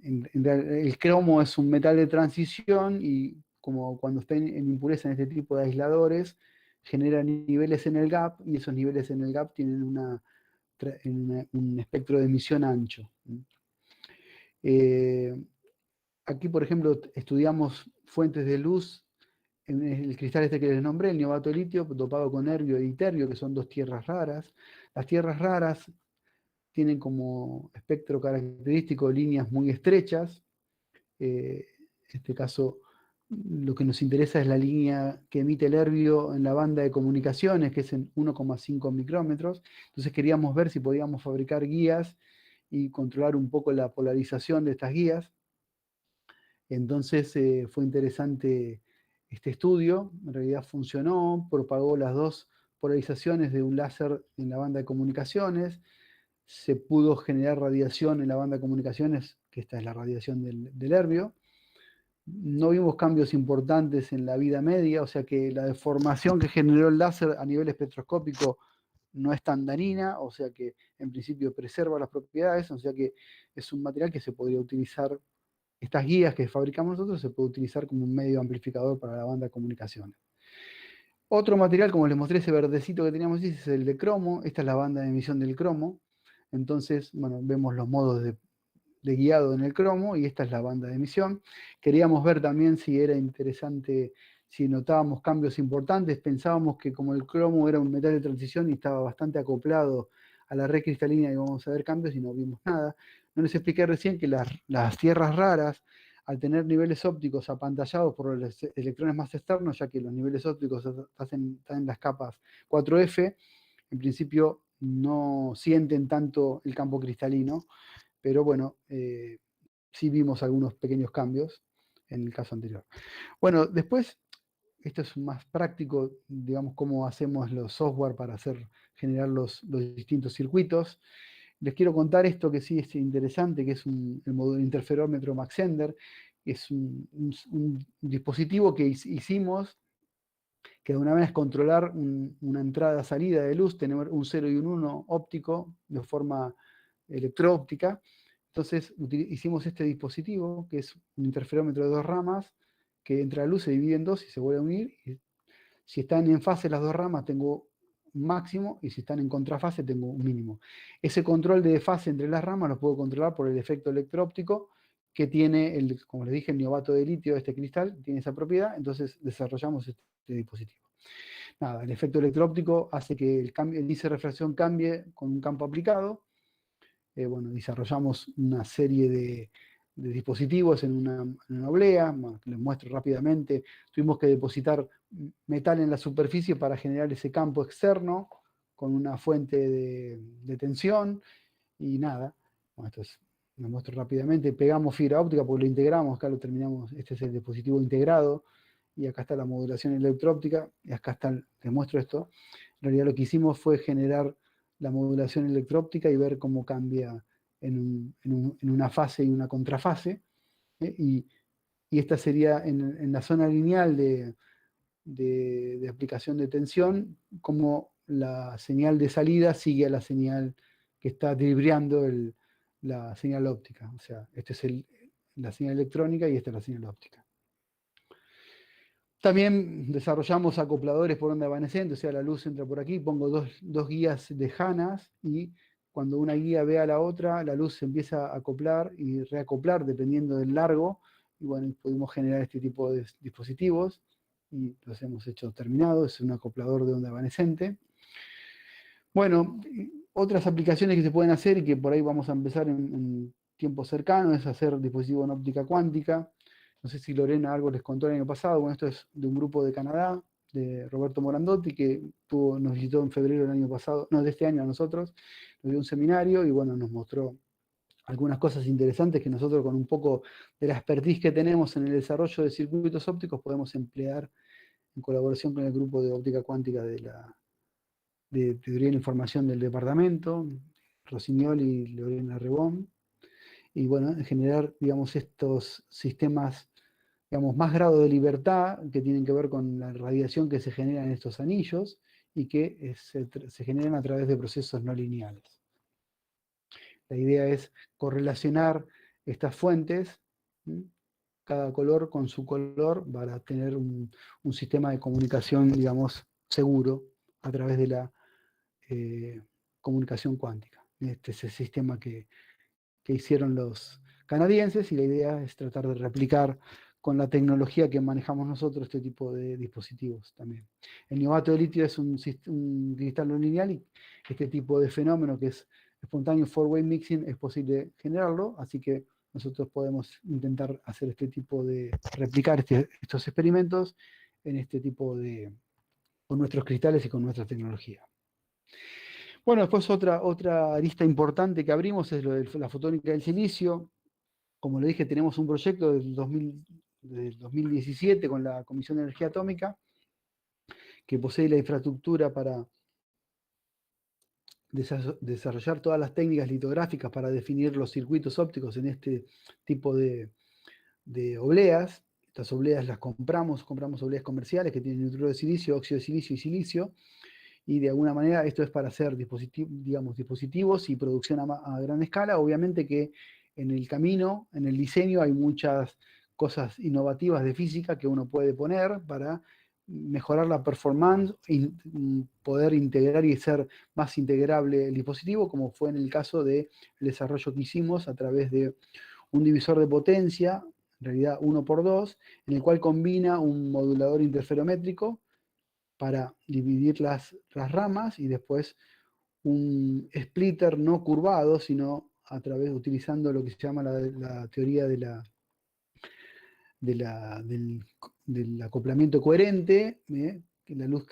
[SPEAKER 2] el cromo es un metal de transición, y como cuando está en impureza en este tipo de aisladores, genera niveles en el gap, y esos niveles en el gap tienen un espectro de emisión ancho. Aquí, por ejemplo, estudiamos fuentes de luz en el cristal este que les nombré, el niobate de litio, dopado con erbio y iterio, que son dos tierras raras. Las tierras raras tienen como espectro característico líneas muy estrechas. En este caso, lo que nos interesa es la línea que emite el erbio en la banda de comunicaciones, que es en 1,5 micrómetros. Entonces queríamos ver si podíamos fabricar guías y controlar un poco la polarización de estas guías. Entonces fue interesante este estudio. En realidad funcionó, propagó las dos polarizaciones de un láser en la banda de comunicaciones. Se pudo generar radiación en la banda de comunicaciones, que esta es la radiación del erbio. No vimos cambios importantes en la vida media, o sea que la deformación que generó el láser a nivel espectroscópico no es tan dañina, o sea que en principio preserva las propiedades, o sea que es un material que se podría utilizar. Estas guías que fabricamos nosotros se puede utilizar como un medio amplificador para la banda de comunicaciones. Otro material, como les mostré, ese verdecito que teníamos, es el de cromo. Esta es la banda de emisión del cromo. Entonces, bueno, vemos los modos de guiado en el cromo y esta es la banda de emisión. Queríamos ver también si era interesante, si notábamos cambios importantes. Pensábamos que como el cromo era un metal de transición y estaba bastante acoplado a la red cristalina, íbamos a ver cambios y no vimos nada. No les expliqué recién que las tierras raras, al tener niveles ópticos apantallados por los electrones más externos, ya que los niveles ópticos están en las capas 4F, en principio no sienten tanto el campo cristalino, pero bueno, sí vimos algunos pequeños cambios en el caso anterior. Bueno, después, esto es más práctico, digamos, cómo hacemos los software para generar los distintos circuitos. Les quiero contar esto que sí es interesante, que es el módulo interferómetro Mach-Zehnder, que es un dispositivo que hicimos, que de una manera es controlar una entrada-salida de luz, tener un 0 y un 1 óptico de forma electro-óptica. Entonces hicimos este dispositivo, que es un interferómetro de 2 ramas, que entra la luz, se divide en dos y se vuelve a unir. Y si están en fase las 2 ramas, tengo un máximo, y si están en contrafase, tengo un mínimo. Ese control de fase entre las ramas lo puedo controlar por el efecto electro-óptico que tiene, como les dije, el niobato de litio, este cristal, tiene esa propiedad, entonces desarrollamos este dispositivo. Nada, el efecto electro-óptico hace que el índice de refracción cambie con un campo aplicado. Bueno, desarrollamos una serie de dispositivos en una oblea, bueno, les muestro rápidamente. Tuvimos que depositar metal en la superficie para generar ese campo externo con una fuente de tensión y nada. Bueno, les muestro rápidamente. Pegamos fibra óptica porque lo integramos, acá lo terminamos. Este es el dispositivo integrado y acá está la modulación electro-óptica y acá está, les muestro esto. En realidad lo que hicimos fue generar la modulación electro-óptica y ver cómo cambia en una fase y una contrafase. Y esta sería en la zona lineal de aplicación de tensión, como la señal de salida sigue a la señal que está dribriando la señal óptica. O sea, esta es la señal electrónica y esta es la señal óptica. También desarrollamos acopladores por onda evanescente, o sea, la luz entra por aquí, pongo dos guías lejanas y cuando una guía ve a la otra, la luz se empieza a acoplar y reacoplar dependiendo del largo, y bueno, pudimos generar este tipo de dispositivos y los hemos hecho terminados, es un acoplador de onda evanescente. Bueno, otras aplicaciones que se pueden hacer y que por ahí vamos a empezar en tiempo cercano es hacer dispositivos en óptica cuántica. No sé si Lorena algo les contó el año pasado. Bueno, esto es de un grupo de Canadá, de Roberto Morandotti, que nos visitó en febrero del año pasado, no, de este año a nosotros, nos dio un seminario y bueno, nos mostró algunas cosas interesantes que nosotros con un poco de la expertise que tenemos en el desarrollo de circuitos ópticos podemos emplear en colaboración con el grupo de óptica cuántica de Teoría de la Información del departamento, Rossignol y Lorena Rebón, y bueno, en generar, digamos, estos sistemas, digamos, más grado de libertad que tienen que ver con la radiación que se genera en estos anillos y que se generan a través de procesos no lineales. La idea es correlacionar estas fuentes, cada color con su color, para tener un sistema de comunicación, digamos, seguro a través de la comunicación cuántica. Este es el sistema que hicieron los canadienses y la idea es tratar de replicar con la tecnología que manejamos nosotros este tipo de dispositivos también. El niobato de litio es un cristal no lineal y este tipo de fenómeno que es espontáneo four-way mixing es posible generarlo, así que nosotros podemos intentar hacer este tipo de, replicar estos experimentos en este tipo con nuestros cristales y con nuestra tecnología. Bueno, después otra arista importante que abrimos es lo de la fotónica del silicio. Como le dije, tenemos un proyecto del 2017 con la Comisión de Energía Atómica que posee la infraestructura para desarrollar todas las técnicas litográficas para definir los circuitos ópticos en este tipo de obleas. Estas obleas las compramos obleas comerciales que tienen nitruro de silicio, óxido de silicio y silicio. Y de alguna manera esto es para hacer dispositivos y producción a gran escala. Obviamente que en el camino, en el diseño, hay muchas cosas innovativas de física que uno puede poner para mejorar la performance, poder integrar y ser más integrable el dispositivo, como fue en el caso del desarrollo que hicimos a través de un divisor de potencia, en realidad 1x2, en el cual combina un modulador interferométrico para dividir las ramas y después un splitter no curvado, sino a través, utilizando lo que se llama la teoría del acoplamiento coherente, que la luz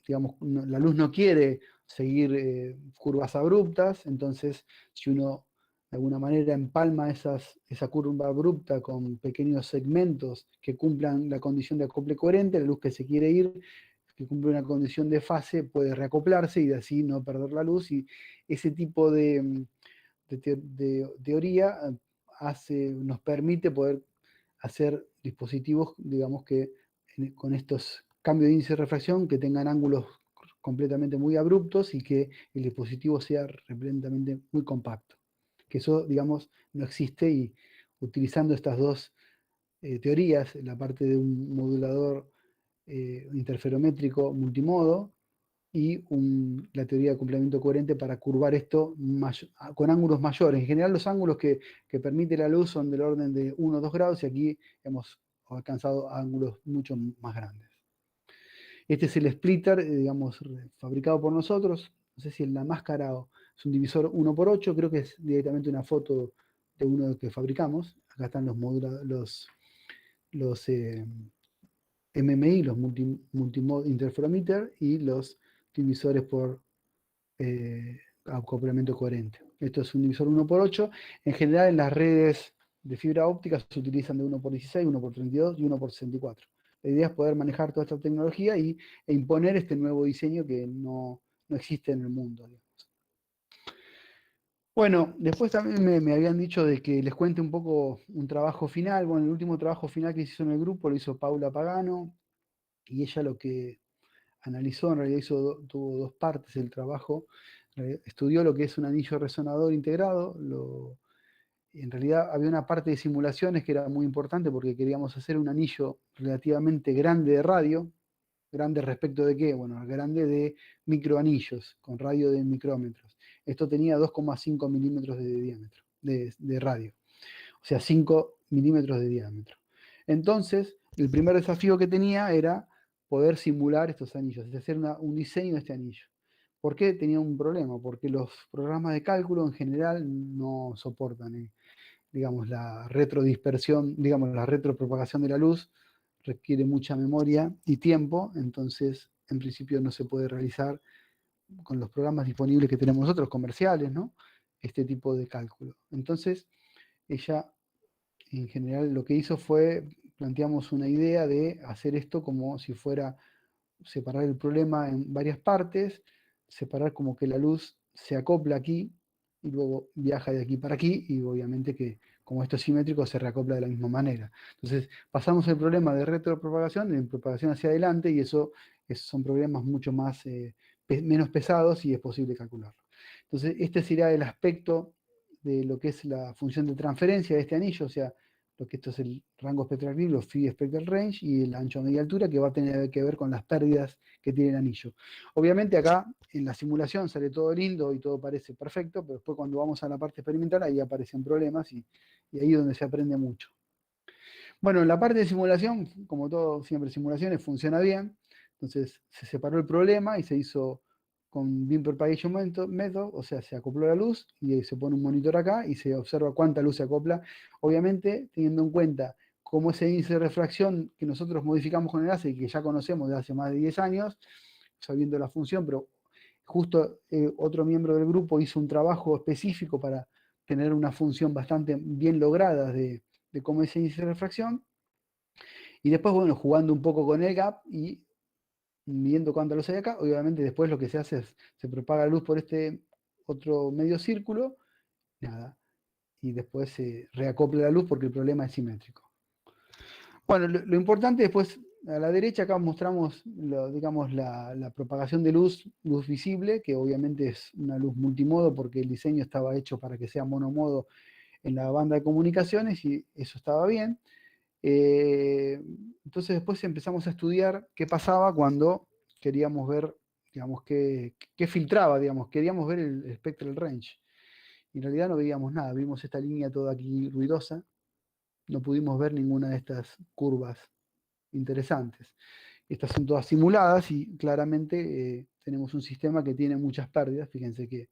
[SPEAKER 2] digamos, la luz no quiere seguir curvas abruptas, entonces si uno de alguna manera empalma esa curva abrupta con pequeños segmentos que cumplan la condición de acople coherente, la luz que se quiere ir, que cumple una condición de fase, puede reacoplarse y de así no perder la luz, y ese tipo de teoría nos permite poder hacer dispositivos, digamos que con estos cambios de índice de refracción que tengan ángulos completamente muy abruptos y que el dispositivo sea replenamente muy compacto. Que eso, digamos, no existe, y utilizando estas dos teorías, la parte de un modulador interferométrico multimodo y la teoría de complemento coherente para curvar esto con ángulos mayores. En general los ángulos que permite la luz son del orden de 1 o 2 grados, y aquí hemos alcanzado ángulos mucho más grandes. Este es el splitter, digamos, fabricado por nosotros. No sé si en la máscara es un divisor 1x8, creo que es directamente una foto de uno que fabricamos. Acá están los MMI, los multimode interferometer, y los divisores por acoplamiento coherente. Esto es un divisor 1x8. En general, en las redes de fibra óptica se utilizan de 1x16, 1x32 y 1x64. La idea es poder manejar toda esta tecnología e imponer este nuevo diseño que no existe en el mundo, digamos. Bueno, después también me habían dicho de que les cuente un poco un trabajo final. Bueno, el último trabajo final que se hizo en el grupo lo hizo Paula Pagano, y ella lo que analizó, en realidad tuvo dos partes el trabajo. Estudió lo que es un anillo resonador integrado. En realidad había una parte de simulaciones que era muy importante porque queríamos hacer un anillo relativamente grande de radio. ¿Grande respecto de qué? Bueno, grande de microanillos, con radio de micrómetros. Esto tenía 2,5 milímetros de diámetro, de radio. O sea, 5 milímetros de diámetro. Entonces, el primer desafío que tenía era poder simular estos anillos, es decir, un diseño de este anillo. ¿Por qué tenía un problema? Porque los programas de cálculo en general no soportan, digamos, la retrodispersión, digamos, la retropropagación de la luz requiere mucha memoria y tiempo, entonces en principio no se puede realizar con los programas disponibles que tenemos nosotros, comerciales, ¿no? Este tipo de cálculo. Entonces, ella en general lo que hizo fue, planteamos una idea de hacer esto como si fuera separar el problema en varias partes, separar como que la luz se acopla aquí y luego viaja de aquí para aquí, y obviamente que como esto es simétrico se reacopla de la misma manera. Entonces pasamos el problema de retropropagación en propagación hacia adelante, y eso son problemas mucho más, menos pesados, y es posible calcularlo. Entonces este será el aspecto de lo que es la función de transferencia de este anillo, o sea, lo que esto es el rango espectral gris, los phi spectral range, y el ancho media altura, que va a tener que ver con las pérdidas que tiene el anillo. Obviamente acá en la simulación sale todo lindo y todo parece perfecto, pero después cuando vamos a la parte experimental ahí aparecen problemas, y ahí es donde se aprende mucho. Bueno, en la parte de simulación, como todo, siempre simulaciones, funciona bien. Entonces se separó el problema y se hizo con Beam Propagation Method, o sea, se acopló la luz y se pone un monitor acá y se observa cuánta luz se acopla. Obviamente, teniendo en cuenta cómo ese índice de refracción que nosotros modificamos con el láser y que ya conocemos de hace más de 10 años, sabiendo la función, pero justo otro miembro del grupo hizo un trabajo específico para tener una función bastante bien lograda de cómo es ese índice de refracción. Y después, bueno, jugando un poco con el gap y midiendo cuánta luz hay acá, obviamente después lo que se hace es, se propaga la luz por este otro medio círculo, nada, y después se reacopla la luz porque el problema es simétrico. Bueno, lo importante después, a la derecha acá mostramos, digamos, la propagación de luz visible, que obviamente es una luz multimodo porque el diseño estaba hecho para que sea monomodo en la banda de comunicaciones, y eso estaba bien. Entonces después empezamos a estudiar qué pasaba cuando queríamos ver, digamos, qué filtraba, digamos, queríamos ver el spectral range. Y en realidad no veíamos nada, vimos esta línea toda aquí ruidosa, no pudimos ver ninguna de estas curvas interesantes. Estas son todas simuladas y claramente tenemos un sistema que tiene muchas pérdidas. Fíjense que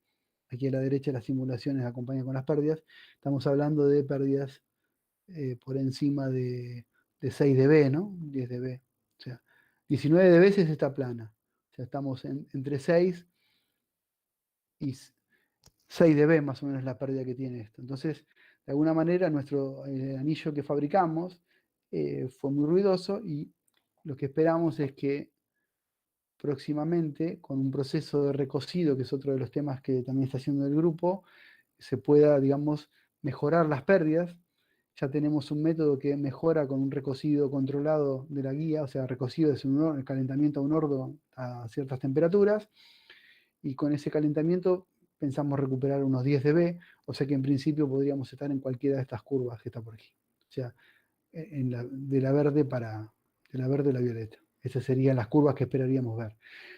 [SPEAKER 2] aquí a la derecha las simulaciones acompañan con las pérdidas. Estamos hablando de pérdidas por encima de 6 dB, ¿no? 10 dB. O sea, 19 dB es esta plana. O sea, estamos entre 6 y 6 dB más o menos la pérdida que tiene esto. Entonces, de alguna manera, nuestro anillo que fabricamos fue muy ruidoso y lo que esperamos es que próximamente, con un proceso de recocido, que es otro de los temas que también está haciendo el grupo, se pueda, digamos, mejorar las pérdidas. Ya tenemos un método que mejora con un recocido controlado de la guía, o sea, recocido es el calentamiento a un horno a ciertas temperaturas, y con ese calentamiento pensamos recuperar unos 10 dB, o sea que en principio podríamos estar en cualquiera de estas curvas que está por aquí. O sea, de la verde a la violeta. Esas serían las curvas que esperaríamos ver.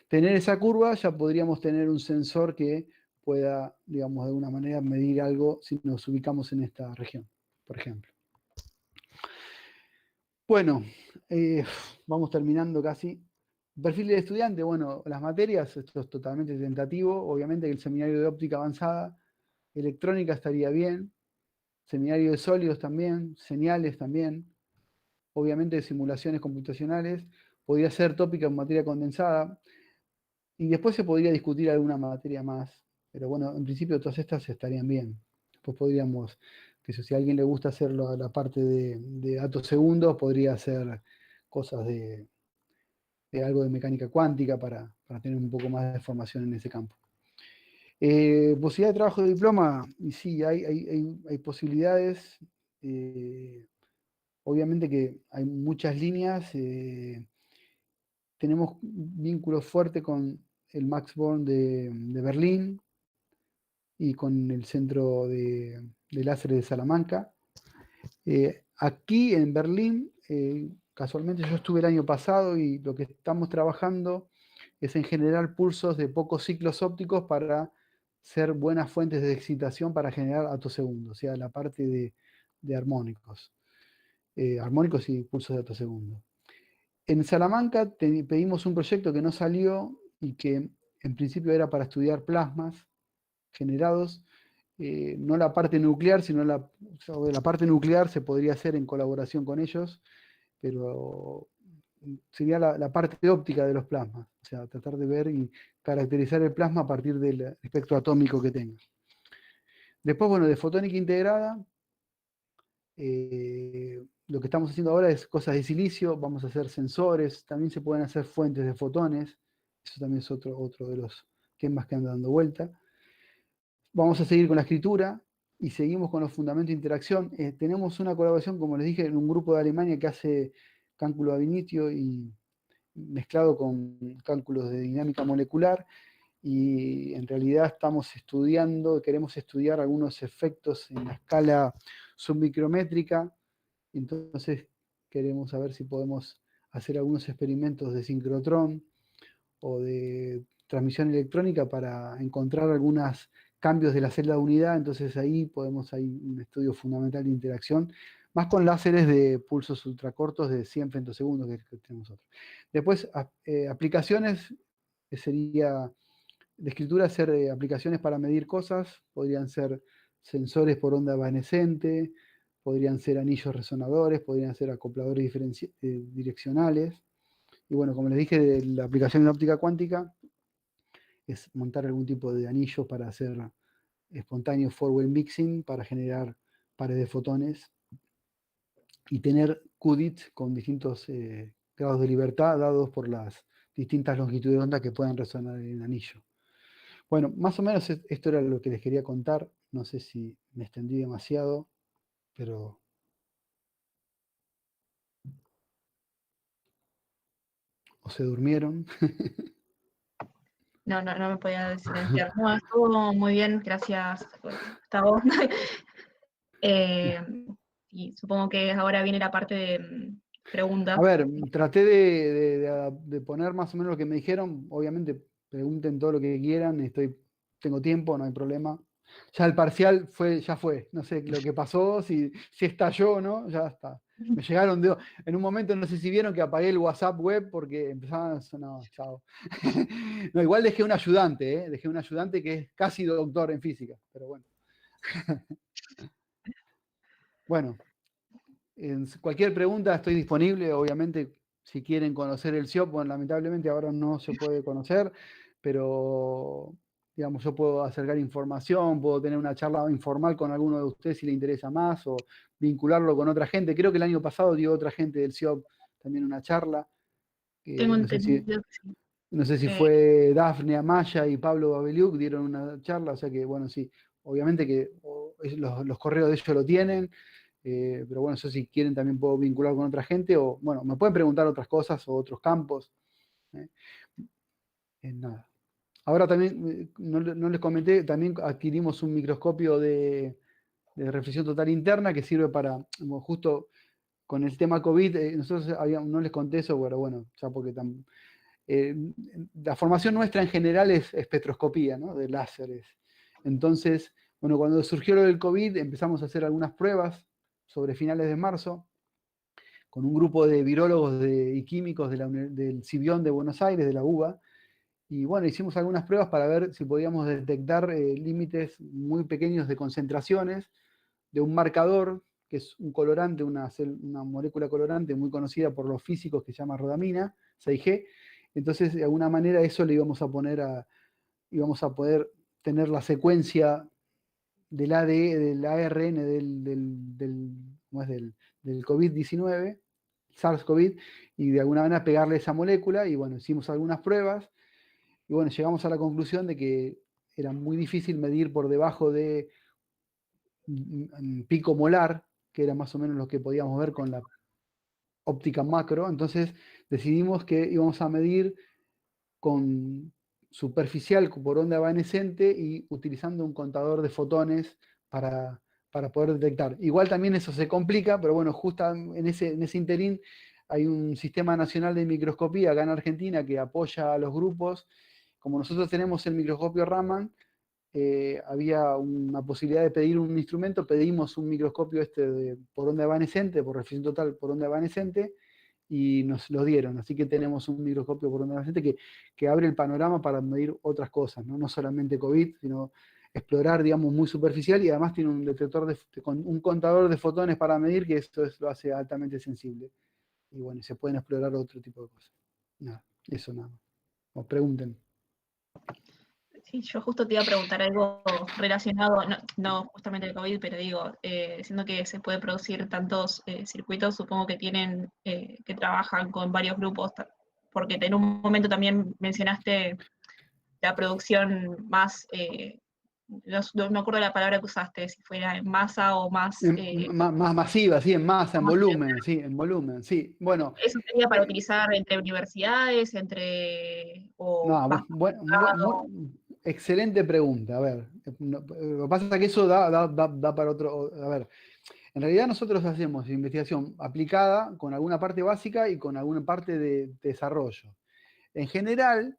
[SPEAKER 2] Tener esa curva, ya podríamos tener un sensor que pueda, digamos, de alguna manera medir algo si nos ubicamos en esta región, por ejemplo. Bueno, vamos terminando casi. Perfil del estudiante, bueno, las materias, esto es totalmente tentativo. Obviamente que el seminario de óptica avanzada, electrónica estaría bien, seminario de sólidos también, señales también, obviamente simulaciones computacionales, podría ser tópica en materia condensada, y después se podría discutir alguna materia más, pero bueno, en principio todas estas estarían bien. Después podríamos, que si a alguien le gusta hacer la parte de datos segundos, podría hacer cosas de algo de mecánica cuántica para tener un poco más de formación en ese campo. Posibilidad de trabajo de diploma, y sí, hay posibilidades. Obviamente que hay muchas líneas. Tenemos vínculos fuertes con el Max Born de Berlín y con el Centro de Láser de Salamanca. Aquí en Berlín, casualmente yo estuve el año pasado y lo que estamos trabajando es en generar pulsos de pocos ciclos ópticos para ser buenas fuentes de excitación para generar atosegundos, o sea, la parte de armónicos. Armónicos y pulsos de atosegundos. En Salamanca pedimos un proyecto que no salió y que en principio era para estudiar plasmas generados, no la parte nuclear, sino la parte nuclear se podría hacer en colaboración con ellos, pero sería la parte óptica de los plasmas, o sea, tratar de ver y caracterizar el plasma a partir del espectro atómico que tenga. Después, bueno, de fotónica integrada, lo que estamos haciendo ahora es cosas de silicio, vamos a hacer sensores, también se pueden hacer fuentes de fotones, eso también es otro de los temas que andan dando vuelta. Vamos a seguir con la escritura y seguimos con los fundamentos de interacción. Tenemos una colaboración, como les dije, en un grupo de Alemania que hace cálculo ab initio y mezclado con cálculos de dinámica molecular, y en realidad estamos estudiando, queremos estudiar algunos efectos en la escala submicrométrica, entonces queremos saber si podemos hacer algunos experimentos de sincrotrón o de transmisión electrónica para encontrar algunos cambios de la celda de unidad. Entonces ahí podemos, hay un estudio fundamental de interacción, más con láseres de pulsos ultracortos de 100 femtosegundos que tenemos nosotros. Después, aplicaciones, sería de escritura, hacer aplicaciones para medir cosas, podrían ser sensores por onda evanescente, podrían ser anillos resonadores, podrían ser acopladores direccionales. Y bueno, como les dije, de la aplicación de óptica cuántica es montar algún tipo de anillo para hacer espontáneo four-way mixing, para generar pares de fotones y tener qubits con distintos grados de libertad dados por las distintas longitudes de onda que puedan resonar en el anillo. Bueno, más o menos esto era lo que les quería contar. No sé si me extendí demasiado, pero... ¿O se durmieron?
[SPEAKER 1] No me podía silenciar. No, estuvo muy bien, gracias, Gustavo. y supongo que ahora viene la parte de preguntas.
[SPEAKER 2] A ver, traté de poner más o menos lo que me dijeron. Obviamente, pregunten todo lo que quieran. Tengo tiempo, no hay problema. Ya el parcial ya fue. No sé lo que pasó, si estalló o no, ya está. Me llegaron en un momento, no sé si vieron que apagué el WhatsApp web porque empezaban a sonar, no, chao. No, igual dejé un ayudante, dejé un ayudante que es casi doctor en física, pero bueno. Bueno, cualquier pregunta estoy disponible, obviamente, si quieren conocer el SIOP, bueno, lamentablemente ahora no se puede conocer, pero digamos, yo puedo acercar información, puedo tener una charla informal con alguno de ustedes si le interesa más, o vincularlo con otra gente. Creo que el año pasado dio otra gente del SIOP también una charla.
[SPEAKER 1] Tengo
[SPEAKER 2] No sé si,
[SPEAKER 1] entendido que sí.
[SPEAKER 2] no sé si fue Dafne Amaya y Pablo Babeliuk, dieron una charla, o sea que, bueno, sí, obviamente que los correos de ellos lo tienen, pero bueno, eso si quieren también puedo vincular con otra gente, o bueno, me pueden preguntar otras cosas o otros campos. eh. Nada. Ahora también, no les comenté, también adquirimos un microscopio de reflexión total interna que sirve para, justo con el tema COVID, nosotros no les conté eso, pero bueno, ya porque eh, la formación nuestra en general es espectroscopía, ¿no? De láseres. Entonces, bueno, cuando surgió lo del COVID, empezamos a hacer algunas pruebas sobre finales de marzo, con un grupo de virólogos y químicos del Cibión de Buenos Aires, de la UBA, y bueno, hicimos algunas pruebas para ver si podíamos detectar límites muy pequeños de concentraciones de un marcador, que es un colorante, una molécula colorante muy conocida por los físicos que se llama rodamina, 6G. Entonces, de alguna manera, eso le íbamos a poder tener la secuencia del del ARN ¿cómo es? Del COVID-19, SARS-CoV, y de alguna manera pegarle esa molécula. Y bueno, hicimos algunas pruebas, y bueno, llegamos a la conclusión de que era muy difícil medir por debajo de pico molar, que era más o menos lo que podíamos ver con la óptica macro. Entonces decidimos que íbamos a medir con superficial por onda evanescente y utilizando un contador de fotones para poder detectar. Igual también eso se complica, pero bueno, justo en ese interín hay un sistema nacional de microscopía acá en Argentina que apoya a los grupos. Como nosotros tenemos el microscopio Raman, había una posibilidad de pedir un instrumento, pedimos un microscopio por onda evanescente, por reflexión total por onda evanescente, y nos lo dieron. Así que tenemos un microscopio por onda evanescente que abre el panorama para medir otras cosas, ¿no? No solamente COVID, sino explorar, digamos, muy superficial, y además tiene un detector con un contador de fotones para medir, que esto lo hace altamente sensible. Y bueno, se pueden explorar otro tipo de cosas. Nada, eso nada más. O pregunten.
[SPEAKER 1] Sí, yo justo te iba a preguntar algo relacionado, no justamente el COVID, pero digo, siendo que se puede producir tantos circuitos, supongo que que trabajan con varios grupos, porque en un momento también mencionaste la producción más, no me acuerdo la palabra que usaste, si fuera en masa o más...
[SPEAKER 2] Más masiva, sí, en masa, en
[SPEAKER 1] más
[SPEAKER 2] volumen, sí, en volumen, sí. Bueno,
[SPEAKER 1] ¿eso sería para utilizar entre universidades, o
[SPEAKER 2] no,
[SPEAKER 1] más privado?
[SPEAKER 2] excelente pregunta. A ver, lo que pasa es que eso da para otro. A ver, en realidad nosotros hacemos investigación aplicada con alguna parte básica y con alguna parte de desarrollo. En general,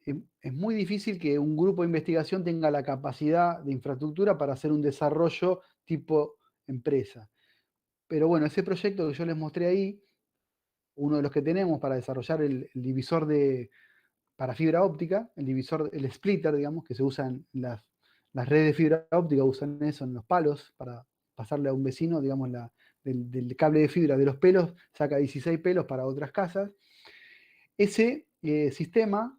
[SPEAKER 2] es muy difícil que un grupo de investigación tenga la capacidad de infraestructura para hacer un desarrollo tipo empresa. Pero bueno, ese proyecto que yo les mostré ahí, uno de los que tenemos para desarrollar el divisor para fibra óptica, el splitter, digamos, que se usa en las redes de fibra óptica, usan eso en los palos para pasarle a un vecino, digamos, del cable de fibra de los pelos, saca 16 pelos para otras casas. Ese sistema,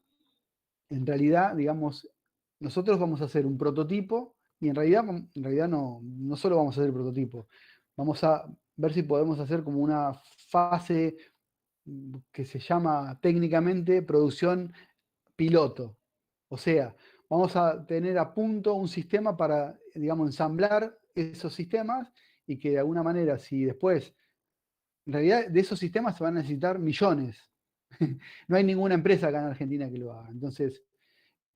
[SPEAKER 2] en realidad, digamos, nosotros vamos a hacer un prototipo, y en realidad no solo vamos a hacer el prototipo, vamos a ver si podemos hacer como una fase que se llama técnicamente producción piloto. O sea, vamos a tener a punto un sistema para, digamos, ensamblar esos sistemas, y que de alguna manera, si después, en realidad de esos sistemas se van a necesitar millones. No hay ninguna empresa acá en Argentina que lo haga. Entonces,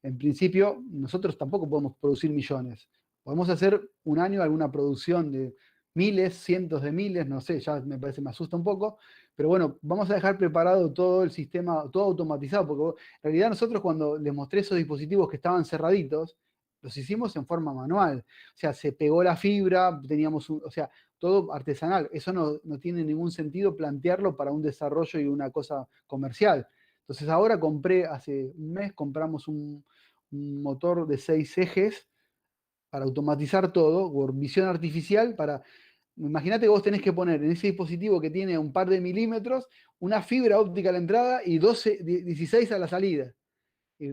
[SPEAKER 2] en principio, nosotros tampoco podemos producir millones. Podemos hacer un año alguna producción de miles, cientos de miles, no sé, ya me parece, me asusta un poco, pero bueno, vamos a dejar preparado todo el sistema, todo automatizado, porque en realidad nosotros cuando les mostré esos dispositivos que estaban cerraditos, los hicimos en forma manual, o sea, se pegó la fibra, teníamos o sea, todo artesanal, eso no tiene ningún sentido plantearlo para un desarrollo y una cosa comercial. Entonces ahora hace un mes compramos un motor de 6 ejes para automatizar todo, por visión artificial, imagínate que vos tenés que poner en ese dispositivo que tiene un par de milímetros una fibra óptica a la entrada y 16 a la salida. Y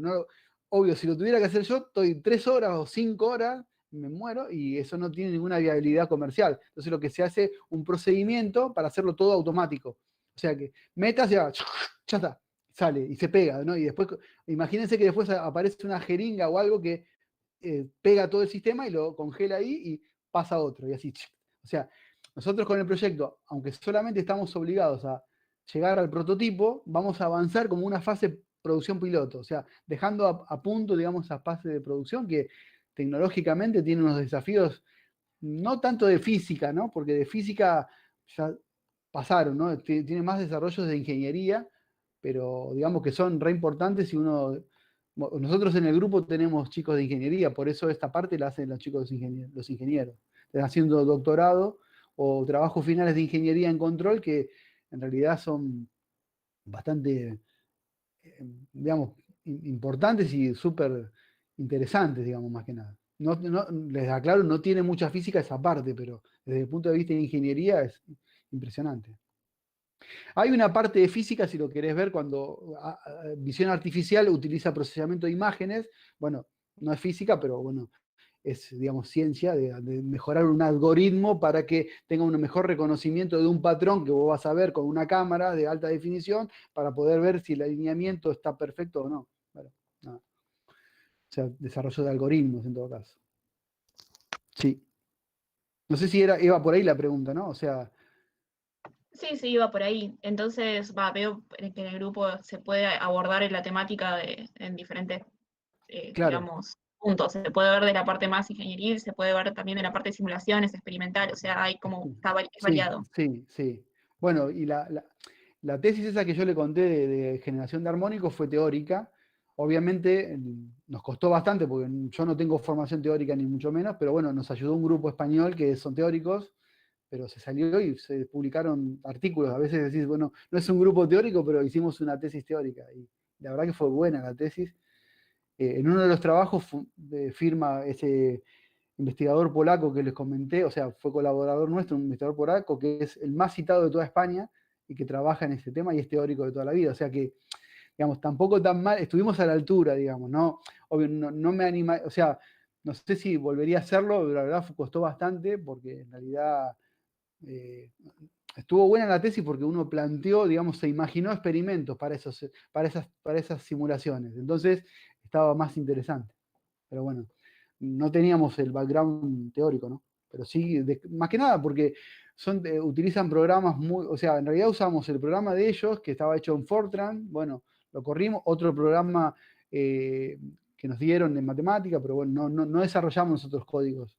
[SPEAKER 2] obvio, si lo tuviera que hacer yo, estoy 3 horas o 5 horas, me muero y eso no tiene ninguna viabilidad comercial. Entonces lo que se hace un procedimiento para hacerlo todo automático. O sea que metas ya, ya está, sale y se pega, ¿no? Y después, imagínense que después aparece una jeringa o algo que pega todo el sistema y lo congela ahí y pasa a otro, y así. O sea, nosotros con el proyecto, aunque solamente estamos obligados a llegar al prototipo, vamos a avanzar como una fase producción piloto, o sea, dejando a punto, digamos, esa fase de producción que tecnológicamente tiene unos desafíos, no tanto de física, ¿no? Porque de física ya pasaron, ¿no? Tiene más desarrollos de ingeniería, pero digamos que son re importantes y nosotros en el grupo tenemos chicos de ingeniería, por eso esta parte la hacen los chicos los ingenieros. Están haciendo doctorado o trabajos finales de ingeniería en control que en realidad son bastante, digamos, importantes y súper interesantes, digamos, más que nada. Les aclaro, no tiene mucha física esa parte, pero desde el punto de vista de ingeniería es impresionante. Hay una parte de física, si lo querés ver, cuando visión artificial utiliza procesamiento de imágenes. Bueno, no es física, pero bueno, es, digamos, ciencia de mejorar un algoritmo para que tenga un mejor reconocimiento de un patrón que vos vas a ver con una cámara de alta definición para poder ver si el alineamiento está perfecto o no. Bueno, nada. O sea, desarrollo de algoritmos en todo caso. Sí. No sé si iba por ahí la pregunta, ¿no? O sea,
[SPEAKER 1] Sí, sí, iba por ahí. Entonces, veo que en el grupo se puede abordar la temática en diferentes,
[SPEAKER 2] claro.
[SPEAKER 1] digamos, puntos. Se puede ver de la parte más ingenieril, se puede ver también de la parte de simulaciones, experimental, o sea, hay como, es
[SPEAKER 2] Sí,
[SPEAKER 1] variado.
[SPEAKER 2] sí, sí. Bueno, y la tesis esa que yo le conté de generación de armónicos fue teórica. Obviamente nos costó bastante porque yo no tengo formación teórica ni mucho menos, pero bueno, nos ayudó un grupo español que son teóricos, pero se salió y se publicaron artículos. A veces decís, bueno, no es un grupo teórico, pero hicimos una tesis teórica. Y la verdad que fue buena la tesis. En uno de los trabajos firma ese investigador polaco que les comenté, o sea, fue colaborador nuestro, un investigador polaco que es el más citado de toda España y que trabaja en ese tema y es teórico de toda la vida. O sea que, digamos, tampoco tan mal, estuvimos a la altura, digamos, ¿no? Obvio, no me anima, o sea, no sé si volvería a hacerlo, pero la verdad costó bastante porque en realidad eh, estuvo buena la tesis porque uno planteó, digamos, se imaginó experimentos para esas simulaciones. Entonces estaba más interesante. Pero bueno, no teníamos el background teórico, ¿no? Pero sí, más que nada porque utilizan programas muy, o sea, en realidad usamos el programa de ellos que estaba hecho en Fortran, bueno, lo corrimos, otro programa que nos dieron en matemática, pero bueno, no desarrollamos nosotros códigos.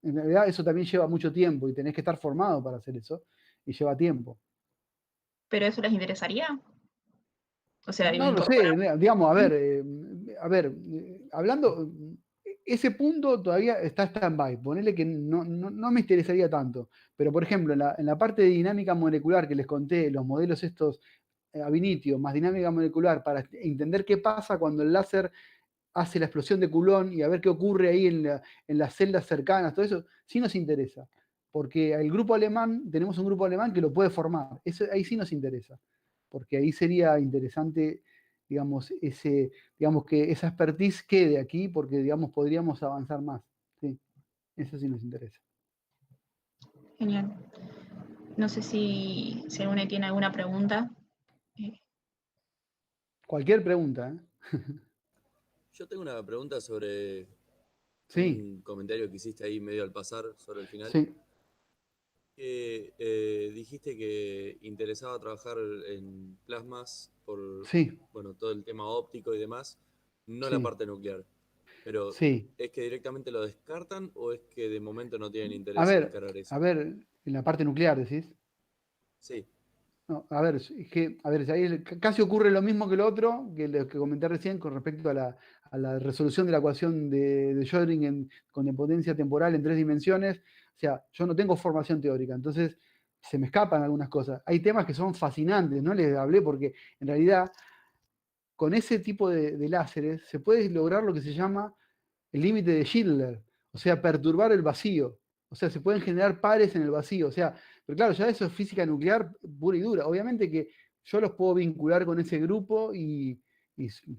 [SPEAKER 2] En realidad eso también lleva mucho tiempo y tenés que estar formado para hacer eso y lleva tiempo.
[SPEAKER 1] ¿Pero eso les interesaría? O sea,
[SPEAKER 2] No lo sé,
[SPEAKER 1] incorporar.
[SPEAKER 2] digamos, a ver, hablando, ese punto todavía está stand-by, ponele que no me interesaría tanto, pero por ejemplo, en la parte de dinámica molecular que les conté, los modelos estos ab initio más dinámica molecular, para entender qué pasa cuando el láser hace la explosión de Coulomb y a ver qué ocurre ahí en las celdas cercanas, todo eso, sí nos interesa, porque el grupo alemán, tenemos un grupo alemán que lo puede formar, eso, ahí sí nos interesa, porque ahí sería interesante, digamos que esa expertise quede aquí, porque digamos podríamos avanzar más, sí, eso sí nos interesa.
[SPEAKER 1] Genial. No sé si alguno tiene alguna pregunta. Eh,
[SPEAKER 2] Cualquier pregunta, ¿eh?
[SPEAKER 3] Yo tengo una pregunta sobre
[SPEAKER 2] Sí,
[SPEAKER 3] un comentario que hiciste ahí medio al pasar sobre el final.
[SPEAKER 2] sí,
[SPEAKER 3] Que dijiste que interesaba trabajar en plasmas por
[SPEAKER 2] sí,
[SPEAKER 3] bueno, todo el tema óptico y demás, no la
[SPEAKER 2] sí.
[SPEAKER 3] parte nuclear. Pero,
[SPEAKER 2] Sí.
[SPEAKER 3] ¿es que directamente lo descartan o es que de momento no tienen
[SPEAKER 2] A
[SPEAKER 3] interés en encarar eso?
[SPEAKER 2] ver, en la parte nuclear decís.
[SPEAKER 3] Sí,
[SPEAKER 2] No, a ver, es que, a ver, ahí casi ocurre lo mismo que lo otro, que lo que comenté recién con respecto a la resolución de la ecuación de Schrödinger con potencia temporal en 3 dimensiones. O sea, yo no tengo formación teórica, entonces se me escapan algunas cosas. Hay temas que son fascinantes, no les hablé porque en realidad con ese tipo de láseres se puede lograr lo que se llama el límite de Schindler, o sea, perturbar el vacío. O sea, se pueden generar pares en el vacío. O sea, pero claro, ya eso es física nuclear pura y dura. Obviamente que yo los puedo vincular con ese grupo y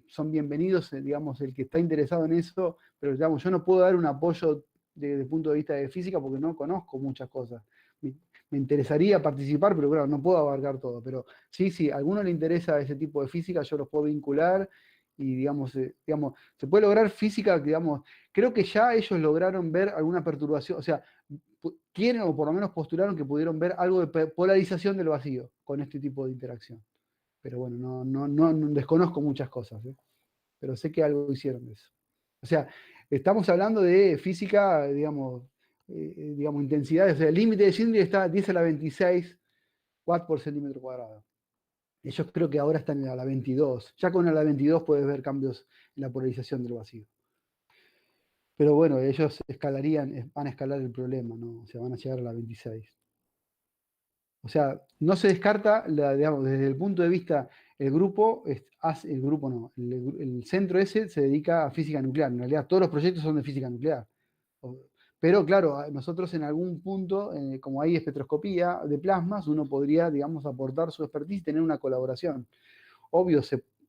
[SPEAKER 2] son bienvenidos, digamos, el que está interesado en eso, pero digamos, yo no puedo dar un apoyo desde el punto de vista de física porque no conozco muchas cosas. Me interesaría participar, pero claro, no puedo abarcar todo. Pero sí, a alguno le interesa ese tipo de física, yo los puedo vincular y digamos, se puede lograr física, digamos, creo que ya ellos lograron ver alguna perturbación, o sea, quieren o por lo menos postularon que pudieron ver algo de polarización del vacío con este tipo de interacción. Pero bueno, no desconozco muchas cosas, ¿eh? Pero sé que algo hicieron de eso. O sea, estamos hablando de física, digamos intensidades, o sea, el límite de Schindler está 10 a la 26 watts por centímetro cuadrado. Ellos creo que ahora están a la 22. Ya con la 22 puedes ver cambios en la polarización del vacío. Pero bueno, ellos van a escalar el problema, ¿no? O sea, van a llegar a la 26. O sea, no se descarta, digamos, desde el punto de vista, el grupo no, el centro ese se dedica a física nuclear. En realidad, todos los proyectos son de física nuclear. Pero claro, nosotros en algún punto, como hay espectroscopía de plasmas, uno podría, digamos, aportar su expertise y tener una colaboración. Obvio,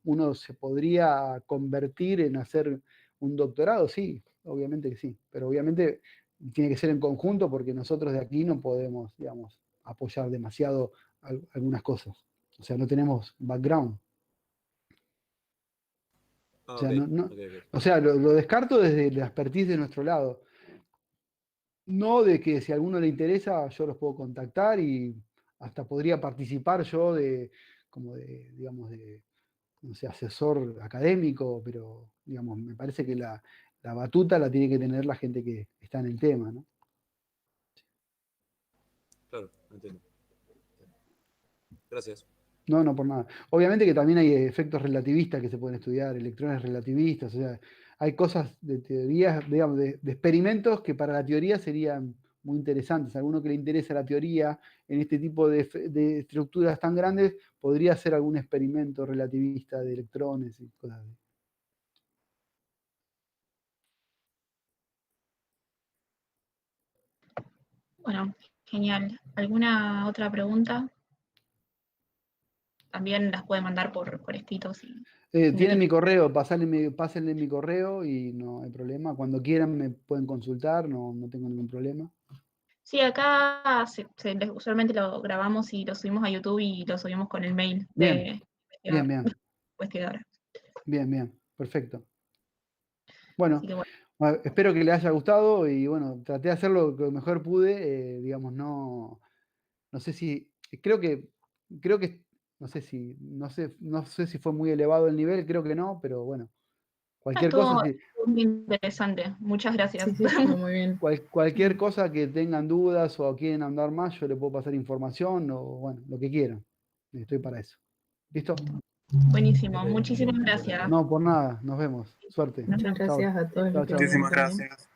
[SPEAKER 2] uno se podría convertir en hacer un doctorado, sí, obviamente que sí, pero obviamente tiene que ser en conjunto porque nosotros de aquí no podemos, digamos, apoyar demasiado algunas cosas. O sea, no tenemos background.
[SPEAKER 3] Ah,
[SPEAKER 2] O sea,
[SPEAKER 3] ok,
[SPEAKER 2] no,
[SPEAKER 3] ok.
[SPEAKER 2] o sea, lo descarto desde la expertise de nuestro lado. No de que si a alguno le interesa, yo los puedo contactar y hasta podría participar yo como de, digamos, no sé, asesor académico, pero digamos, me parece que la batuta la tiene que tener la gente que está en el tema, ¿no?
[SPEAKER 3] Claro, entiendo. Gracias.
[SPEAKER 2] No por nada. Obviamente que también hay efectos relativistas que se pueden estudiar, electrones relativistas, o sea, hay cosas de teorías, digamos, de experimentos que para la teoría serían muy interesantes. A alguno que le interesa la teoría en este tipo de estructuras tan grandes, podría hacer algún experimento relativista de electrones y cosas así.
[SPEAKER 1] Bueno, genial. ¿Alguna otra pregunta? También las puede mandar por escrito.
[SPEAKER 2] Tienen mi correo, pásenle mi correo y no hay problema. Cuando quieran me pueden consultar, no tengo ningún problema.
[SPEAKER 1] Sí, acá usualmente lo grabamos y lo subimos a YouTube y lo subimos con el mail
[SPEAKER 2] Bien,
[SPEAKER 1] de
[SPEAKER 2] bien,
[SPEAKER 1] investigadora.
[SPEAKER 2] bien, perfecto. Bueno,
[SPEAKER 1] Así que bueno.
[SPEAKER 2] espero que les haya gustado y bueno, traté de hacer lo que mejor pude, digamos, no sé si, creo que, no sé si fue muy elevado el nivel, creo que no, pero bueno, cualquier cosa,
[SPEAKER 1] Estuvo muy interesante. Muchas gracias.
[SPEAKER 4] Sí, estuvo muy bien.
[SPEAKER 2] cualquier cosa que tengan dudas o quieren andar más, yo le puedo pasar información o bueno, lo que quieran. Estoy para eso. ¿Listo?
[SPEAKER 1] Buenísimo. Muchísimas gracias.
[SPEAKER 2] No, por nada, nos vemos. Suerte.
[SPEAKER 4] Muchas
[SPEAKER 2] Chao,
[SPEAKER 4] gracias a todos
[SPEAKER 2] chao,
[SPEAKER 4] los que
[SPEAKER 2] chao.
[SPEAKER 4] vinieron
[SPEAKER 5] Muchísimas
[SPEAKER 4] también.
[SPEAKER 5] gracias.